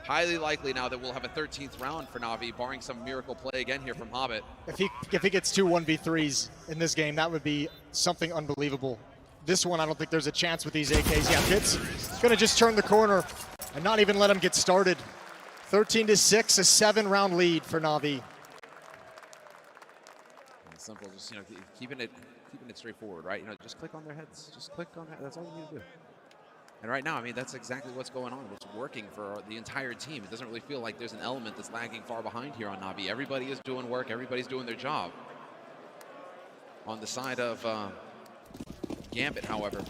[SPEAKER 1] Highly likely now that we'll have a 13th round for Na'Vi, barring some miracle play again here from Hobbit.
[SPEAKER 2] If he gets two 1v3s in this game, that would be something unbelievable. This one, I don't think there's a chance with these AKs. Yeah, Pit's going to just turn the corner and not even let him get started. 13-6, a 7-round lead for Na'Vi.
[SPEAKER 1] Simple, just keeping it straightforward, right? Just click on their heads. Just click on that. That's all you need to do. And right now, I mean, that's exactly what's going on. What's working for the entire team. It doesn't really feel like there's an element that's lagging far behind here on Na'Vi. Everybody is doing work. Everybody's doing their job. On the side of Gambit, however,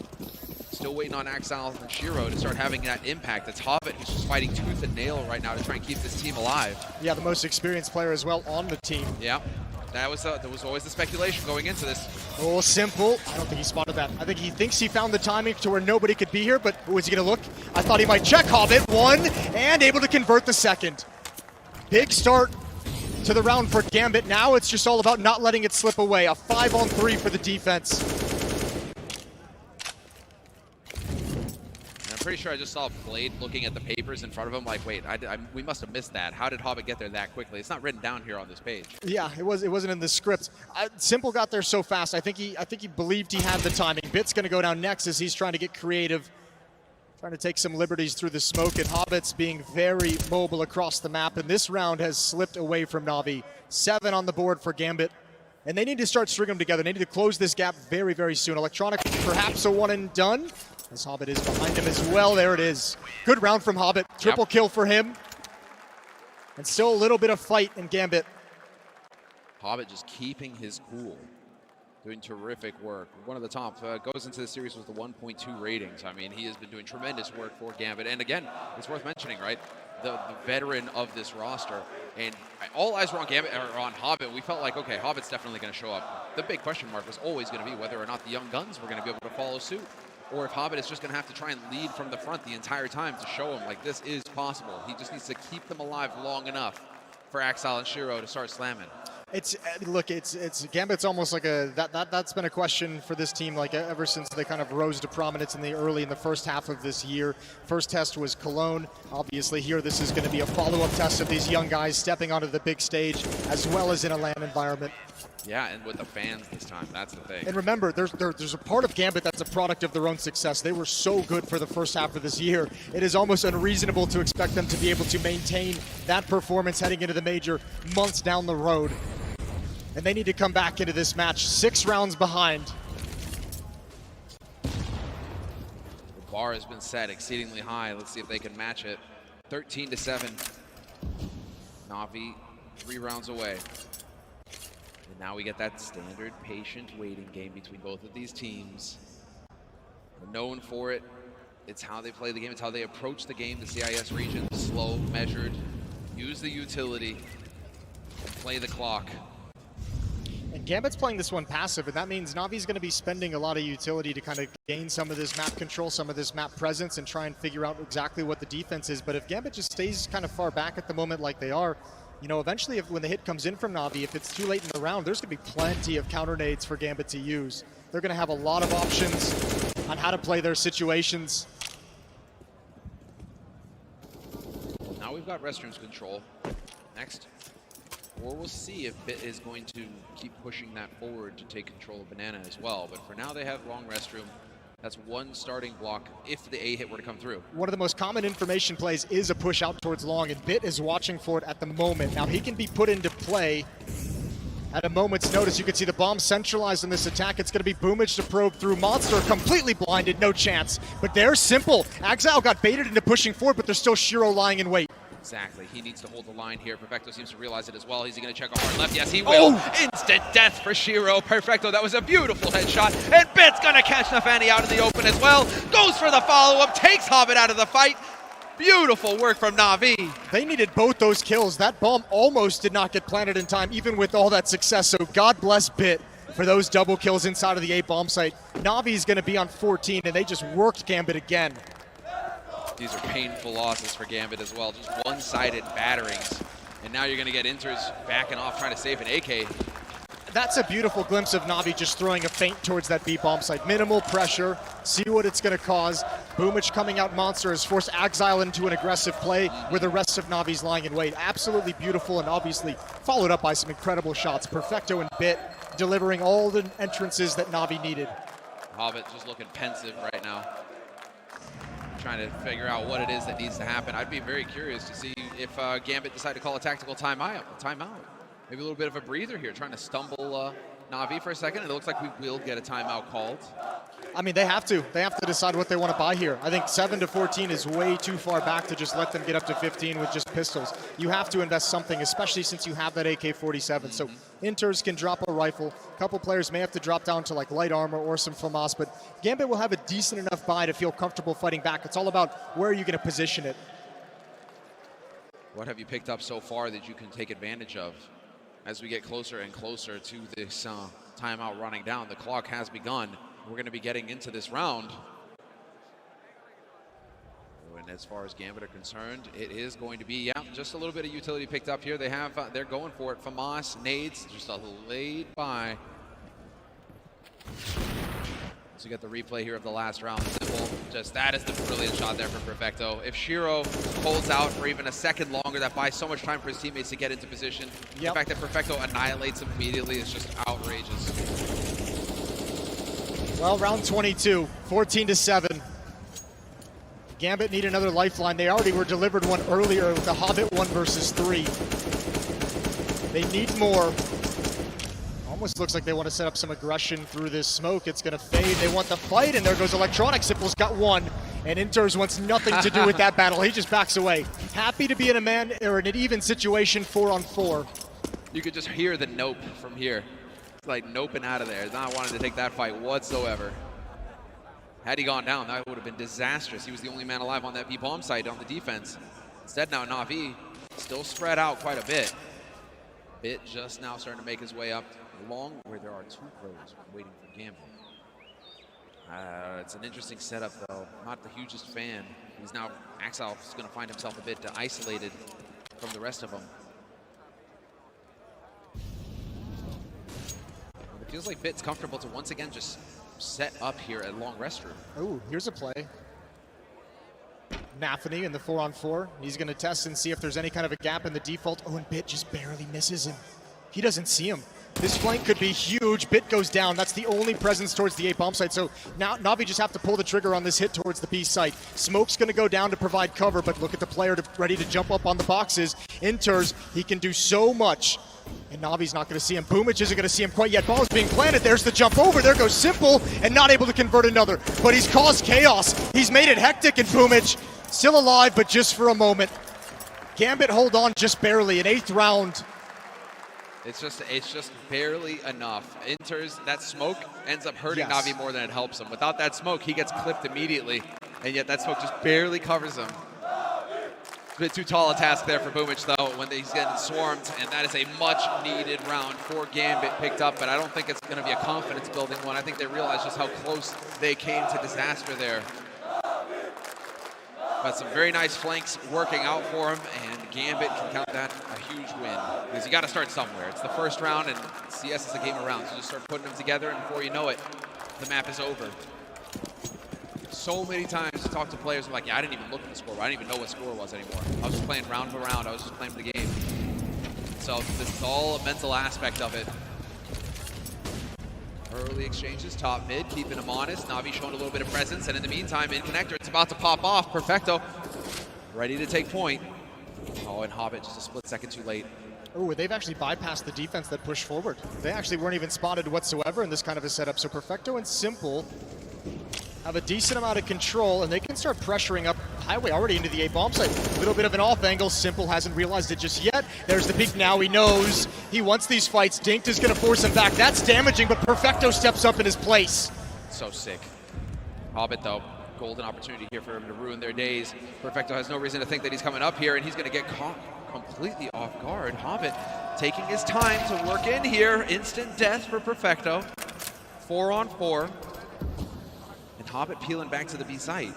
[SPEAKER 1] still waiting on Axel and Shiro to start having that impact. It's Hobbit who's just fighting tooth and nail right now to try and keep this team alive. Yeah, the most experienced player as well on the team. Yeah, there was always the speculation going into this. Oh, Simple. I don't think he spotted that. I think he thinks he found the timing to where nobody could be here, but was he going to look? I thought he might check. Hobbit, one, and able to convert the second. Big start to the round for Gambit. Now it's just all about not letting it slip away. A 5-on-3 for the defense. I'm pretty sure I just saw Blade looking at the papers in front of him like, wait, we must have missed that. How did Hobbit get there that quickly? It's not written down here on this page. Yeah, it wasn't in the script. Simple got there so fast. I think he believed he had the timing. Bit's going to go down next as he's trying to get creative, trying to take some liberties through the smoke, and Hobbit's being very mobile across the map, and this round has slipped away from Na'Vi. 7 on the board for Gambit, and they need to start stringing them together. They need to close this gap very, very soon. Electronic, perhaps a one and done. As Hobbit is behind him as well. There it is. Good round from Hobbit. Triple kill for him. And still a little bit of fight in Gambit. Hobbit just keeping his cool. Doing terrific work. One of the top, goes into the series with the 1.2 ratings. I mean, he has been doing tremendous work for Gambit. And again, it's worth mentioning, right? The veteran of this roster. And all eyes were on Gambit, or on Hobbit. We felt like, okay, Hobbit's definitely going to show up. The big question mark was always going to be whether or not the young guns were going to be able to follow suit, or if Hobbit is just going to have to try and lead from the front the entire time to show him, like, this is possible. He just needs to keep them alive long enough for Axel and Shiro to start slamming. Look, Gambit's almost like that's been a question for this team, like, ever since they kind of rose to prominence in the first half of this year. First test was Cologne. Obviously here this is going to be a follow-up test of these young guys stepping onto the big stage, as well as in a LAN environment. Yeah, and with the fans this time, that's the thing. And remember, there's a part of Gambit that's a product of their own success. They were so good for the first half of this year. It is almost unreasonable to expect them to be able to maintain that performance heading into the major months down the road. And they need to come back into this match 6 rounds behind. The bar has been set exceedingly high. Let's see if they can match it. 13-7. Na'Vi 3 rounds away. And now we get that standard patient waiting game between both of these teams. They're known for it. It's how they play the game. It's how they approach the game. The CIS region, slow, measured, use the utility, and play the clock. And Gambit's playing this one passive, and that means Na'Vi's going to be spending a lot of utility to kind of gain some of this map control, some of this map presence, and try and figure out exactly what the defense is. But if Gambit just stays kind of far back at the moment like they are, you know, eventually when the hit comes in from Na'Vi, if it's too late in the round, there's going to be plenty of counter nades for Gambit to use. They're going to have a lot of options on how to play their situations. Now we've got restrooms control. Next. Or we'll see if Bit is going to keep pushing that forward to take control of Banana as well. But for now, they have long restroom. That's one starting block if the A hit were to come through. One of the most common information plays is a push out towards long, and Bit is watching for it at the moment. Now, he can be put into play at a moment's notice. You can see the bomb centralized in this attack. It's going to be Boomich to probe through. Monster completely blinded, no chance. But they're Simple. Axel got baited into pushing forward, but there's still Shiro lying in wait. Exactly. He needs to hold the line here. Perfecto seems to realize it as well. Is he going to check a hard left? Yes, he will. Oh! Instant death for Shiro. Perfecto. That was a beautiful headshot. And Bit's going to catch Nafani out in the open as well. Goes for the follow-up. Takes Hobbit out of the fight. Beautiful work from Na'Vi.
[SPEAKER 2] They needed both those kills. That bomb almost did not get planted in time, even with all that success. So God bless Bit for those double kills inside of the A bomb site. Na'Vi is going to be on 14, and they just worked Gambit again.
[SPEAKER 1] These are painful losses for Gambit as well. Just one-sided batterings. And now you're going to get Inters backing off, trying to save an AK.
[SPEAKER 2] That's a beautiful glimpse of Na'Vi just throwing a feint towards that B bomb site. Minimal pressure, see what it's going to cause. Boomich coming out monster has forced Exile into an aggressive play where the rest of Na'Vi's lying in wait. Absolutely beautiful, and obviously followed up by some incredible shots. Perfecto and Bit delivering all the entrances that Na'Vi needed.
[SPEAKER 1] Hobbit just looking pensive right now, trying to figure out what it is that needs to happen. I'd be very curious to see if Gambit decide to call a tactical timeout. Maybe a little bit of a breather here, trying to stumble Na'Vi for a second. It looks like we will get a timeout called.
[SPEAKER 2] I mean, they have to. They have to decide what they want to buy here. I think 7 to 14 is way too far back to just let them get up to 15 with just pistols. You have to invest something, especially since you have that AK-47. So Inters can drop a rifle. A couple players may have to drop down to like light armor or some FAMAS, but Gambit will have a decent enough buy to feel comfortable fighting back. It's all about where are you going to position it.
[SPEAKER 1] What have you picked up so far that you can take advantage of? As we get closer and closer to this timeout running down, the clock has begun. We're going to be getting into this round. And as far as Gambit are concerned, it is going to be, yeah, just a little bit of utility picked up here. They have, they're going for it. FAMAS, nades, just a late buy. So you get the replay here of the last round. Simple, just that is the brilliant shot there from Perfecto. If Shiro holds out for even a second longer, that buys so much time for his teammates to get into position. The fact that Perfecto annihilates him immediately is just outrageous.
[SPEAKER 2] Well, round 22, 14 to 7. Gambit need another lifeline. They already were delivered one earlier with the Hobbit 1 versus 3. They need more. Almost looks like they want to set up some aggression through this smoke. It's going to fade. They want the fight, and there goes Electronic. Simple's got one, and Inters wants nothing to do with that battle. He just backs away. Happy to be in a man or in an even situation, 4-on-4.
[SPEAKER 1] You could just hear the nope from here. It's like noping out of there. Not wanting to take that fight whatsoever. Had he gone down, that would have been disastrous. He was the only man alive on that B-bomb site on the defense. Instead now Na'Vi still spread out quite a bit. Bit just now starting to make his way up along where there are two pros waiting for Gambit. It's an interesting setup though. Not the hugest fan. He's now, Exile is going to find himself a bit isolated from the rest of them. It feels like Bit's comfortable to once again just set up here at long restroom.
[SPEAKER 2] Oh, here's a play. Nafany in the 4-on-4. He's going to test and see if there's any kind of a gap in the default. Oh, and Bit just barely misses him. He doesn't see him. This flank could be huge. Bit goes down. That's the only presence towards the A bomb site. So now Na'Vi just have to pull the trigger on this hit towards the B site. Smoke's going to go down to provide cover, but look at the player ready to jump up on the boxes. Inters, he can do so much. And Navi's not going to see him. Boomich isn't going to see him quite yet. Ball's being planted. There's the jump over. There goes Simple, and not able to convert another. But he's caused chaos. He's made it hectic, and Boomich still alive, but just for a moment. Gambit hold on just barely. An 8th round.
[SPEAKER 1] It's just barely enough. Inters, that smoke ends up hurting Na'Vi more than it helps him. Without that smoke, he gets clipped immediately, and yet that smoke just barely covers him. A bit too tall a task there for Boomich, though, when he's getting swarmed, and that is a much-needed round for Gambit picked up, but I don't think it's going to be a confidence-building one. I think they realize just how close they came to disaster there. But some very nice flanks working out for him, and Gambit can count that a huge win. Because you got to start somewhere. It's the first round, and CS is a game of rounds. You just start putting them together, and before you know it, the map is over. So many times you talk to players, I'm like, yeah, I didn't even look at the score. I didn't even know what score was anymore. I was just playing round by round. I was just playing the game. So this is all a mental aspect of it. Early exchanges, top mid, keeping him honest. Na'Vi showing a little bit of presence, and in the meantime, in connector, it's about to pop off. Perfecto, ready to take point. Oh, and Hobbit just a split second too late.
[SPEAKER 2] Oh, they've actually bypassed the defense that pushed forward. They actually weren't even spotted whatsoever in this kind of a setup. So Perfecto and Simple have a decent amount of control, and they can start pressuring up Highway already into the A bomb site. A little bit of an off angle. Simple hasn't realized it just yet. There's the peek now. He knows he wants these fights. Dinked is going to force him back. That's damaging, but Perfecto steps up in his place.
[SPEAKER 1] So sick. Hobbit, though, golden opportunity here for him to ruin their days. Perfecto has no reason to think that he's coming up here, and he's going to get caught completely off guard. Hobbit taking his time to work in here. Instant death for Perfecto. 4 on 4. And Hobbit peeling back to the B site.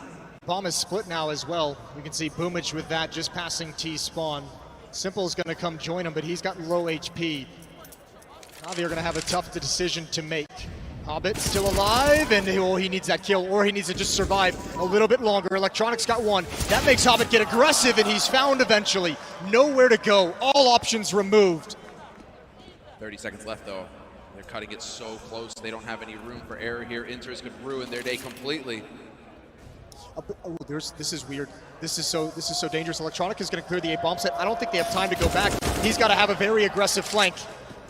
[SPEAKER 2] Bomb is split now as well. We can see Boomich with that just passing T spawn. Simple is going to come join him, but he's got low HP. Navi are going to have a tough decision to make. Hobbit still alive, and he needs that kill, or he needs to just survive a little bit longer. Electronics got one. That makes Hobbit get aggressive, and he's found eventually. Nowhere to go. All options removed. 30
[SPEAKER 1] seconds left, though. They're cutting it so close. They don't have any room for error here. Inters could ruin their day completely.
[SPEAKER 2] Oh, this is weird. This is so dangerous. Electronic is going to clear the A bomb set. I don't think they have time to go back. He's got to have a very aggressive flank.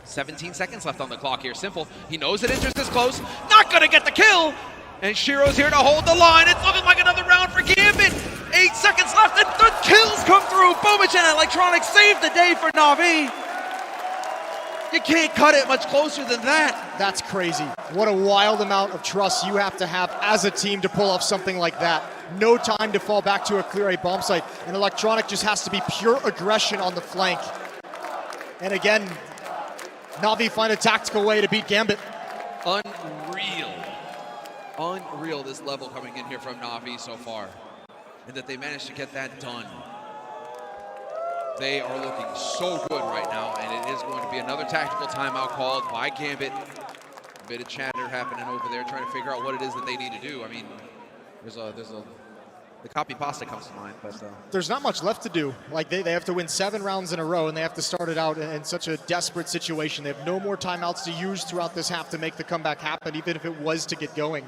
[SPEAKER 1] 17 seconds left on the clock here. Simple. He knows that Inter's this close. Not going to get the kill. And Shiro's here to hold the line. It's looking like another round for Gambit. 8 seconds left, and the kills come through. Boomich and Electronic saved the day for Na'Vi. You can't cut it much closer than that.
[SPEAKER 2] That's crazy. What a wild amount of trust you have to have as a team to pull off something like that. No time to fall back to a clear A bomb site. And Electronic just has to be pure aggression on the flank. And again, Na'Vi find a tactical way to beat Gambit.
[SPEAKER 1] Unreal. Unreal, this level coming in here from Na'Vi so far. And that they managed to get that done. They are looking so good right now, and it is going to be another tactical timeout called by Gambit. A bit of chatter happening over there, trying to figure out what it is that they need to do. I mean, the copy pasta comes to mind, but
[SPEAKER 2] there's not much left to do. Like they have to win 7 rounds in a row, and they have to start it out in such a desperate situation. They have no more timeouts to use throughout this half to make the comeback happen, even if it was to get going.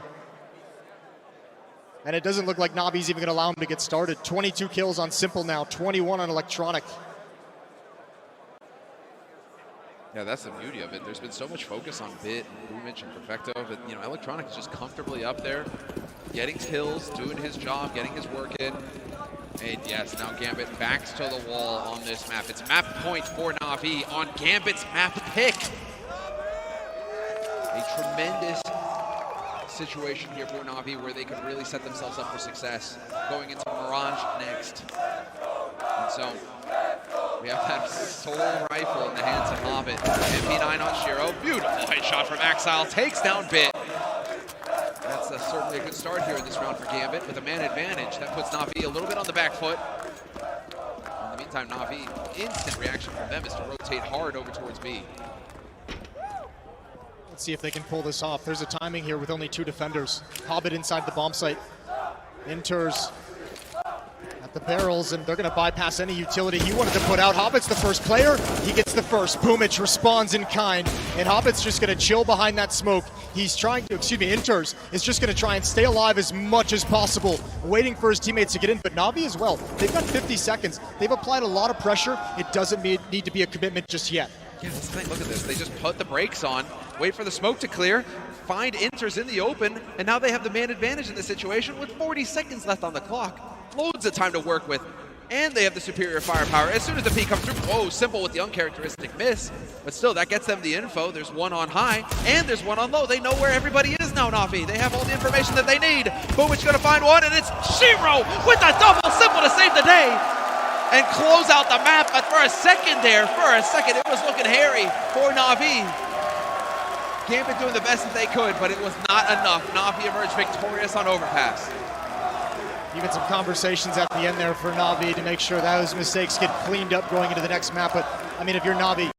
[SPEAKER 2] And it doesn't look like Navi's even going to allow him to get started. 22 kills on Simple now, 21 on Electronic.
[SPEAKER 1] Yeah, that's the beauty of it. There's been so much focus on Bit and Boomich and Perfecto that, you know, Electronic is just comfortably up there, getting kills, doing his job, getting his work in. And yes, now Gambit backs to the wall on this map. It's map point for Na'Vi on Gambit's map pick. A tremendous situation here for Na'Vi where they could really set themselves up for success going into Mirage next. And so we have that soul rifle in the hands of Hobbit. MP9 on Shiro. Beautiful headshot from Axile. Takes down Bit. That's certainly a good start here in this round for Gambit with a man advantage. That puts Na'Vi a little bit on the back foot. In the meantime, Na'Vi, instant reaction from them is to rotate hard over towards B.
[SPEAKER 2] Let's see if they can pull this off. There's a timing here with only 2 defenders. Hobbit inside the bomb site. Inters at the barrels, and they're going to bypass any utility he wanted to put out. Hobbit's the first player. He gets the first. Boomich responds in kind, and Hobbit's just going to chill behind that smoke. He's trying to, Inters is just going to try and stay alive as much as possible, waiting for his teammates to get in. But Na'Vi as well. They've got 50 seconds. They've applied a lot of pressure. It doesn't need to be a commitment just yet.
[SPEAKER 1] Yeah, let's take a look at this. They just put the brakes on, wait for the smoke to clear, find Inters in the open, and now they have the man advantage in this situation with 40 seconds left on the clock. Loads of time to work with, and they have the superior firepower. As soon as the P comes through, whoa, Simple with the uncharacteristic miss, but still, that gets them the info. There's one on high, and there's one on low. They know where everybody is now, Na'Vi. They have all the information that they need. Boomich gonna find one, and it's Shiro with a double. Simple to save the day and close out the map. But for a second, it was looking hairy for Na'Vi. Gambit doing the best that they could, but it was not enough. Na'Vi emerged victorious on Overpass.
[SPEAKER 2] Even some conversations at the end there for Na'Vi to make sure those mistakes get cleaned up going into the next map. But, I mean, if you're Na'Vi,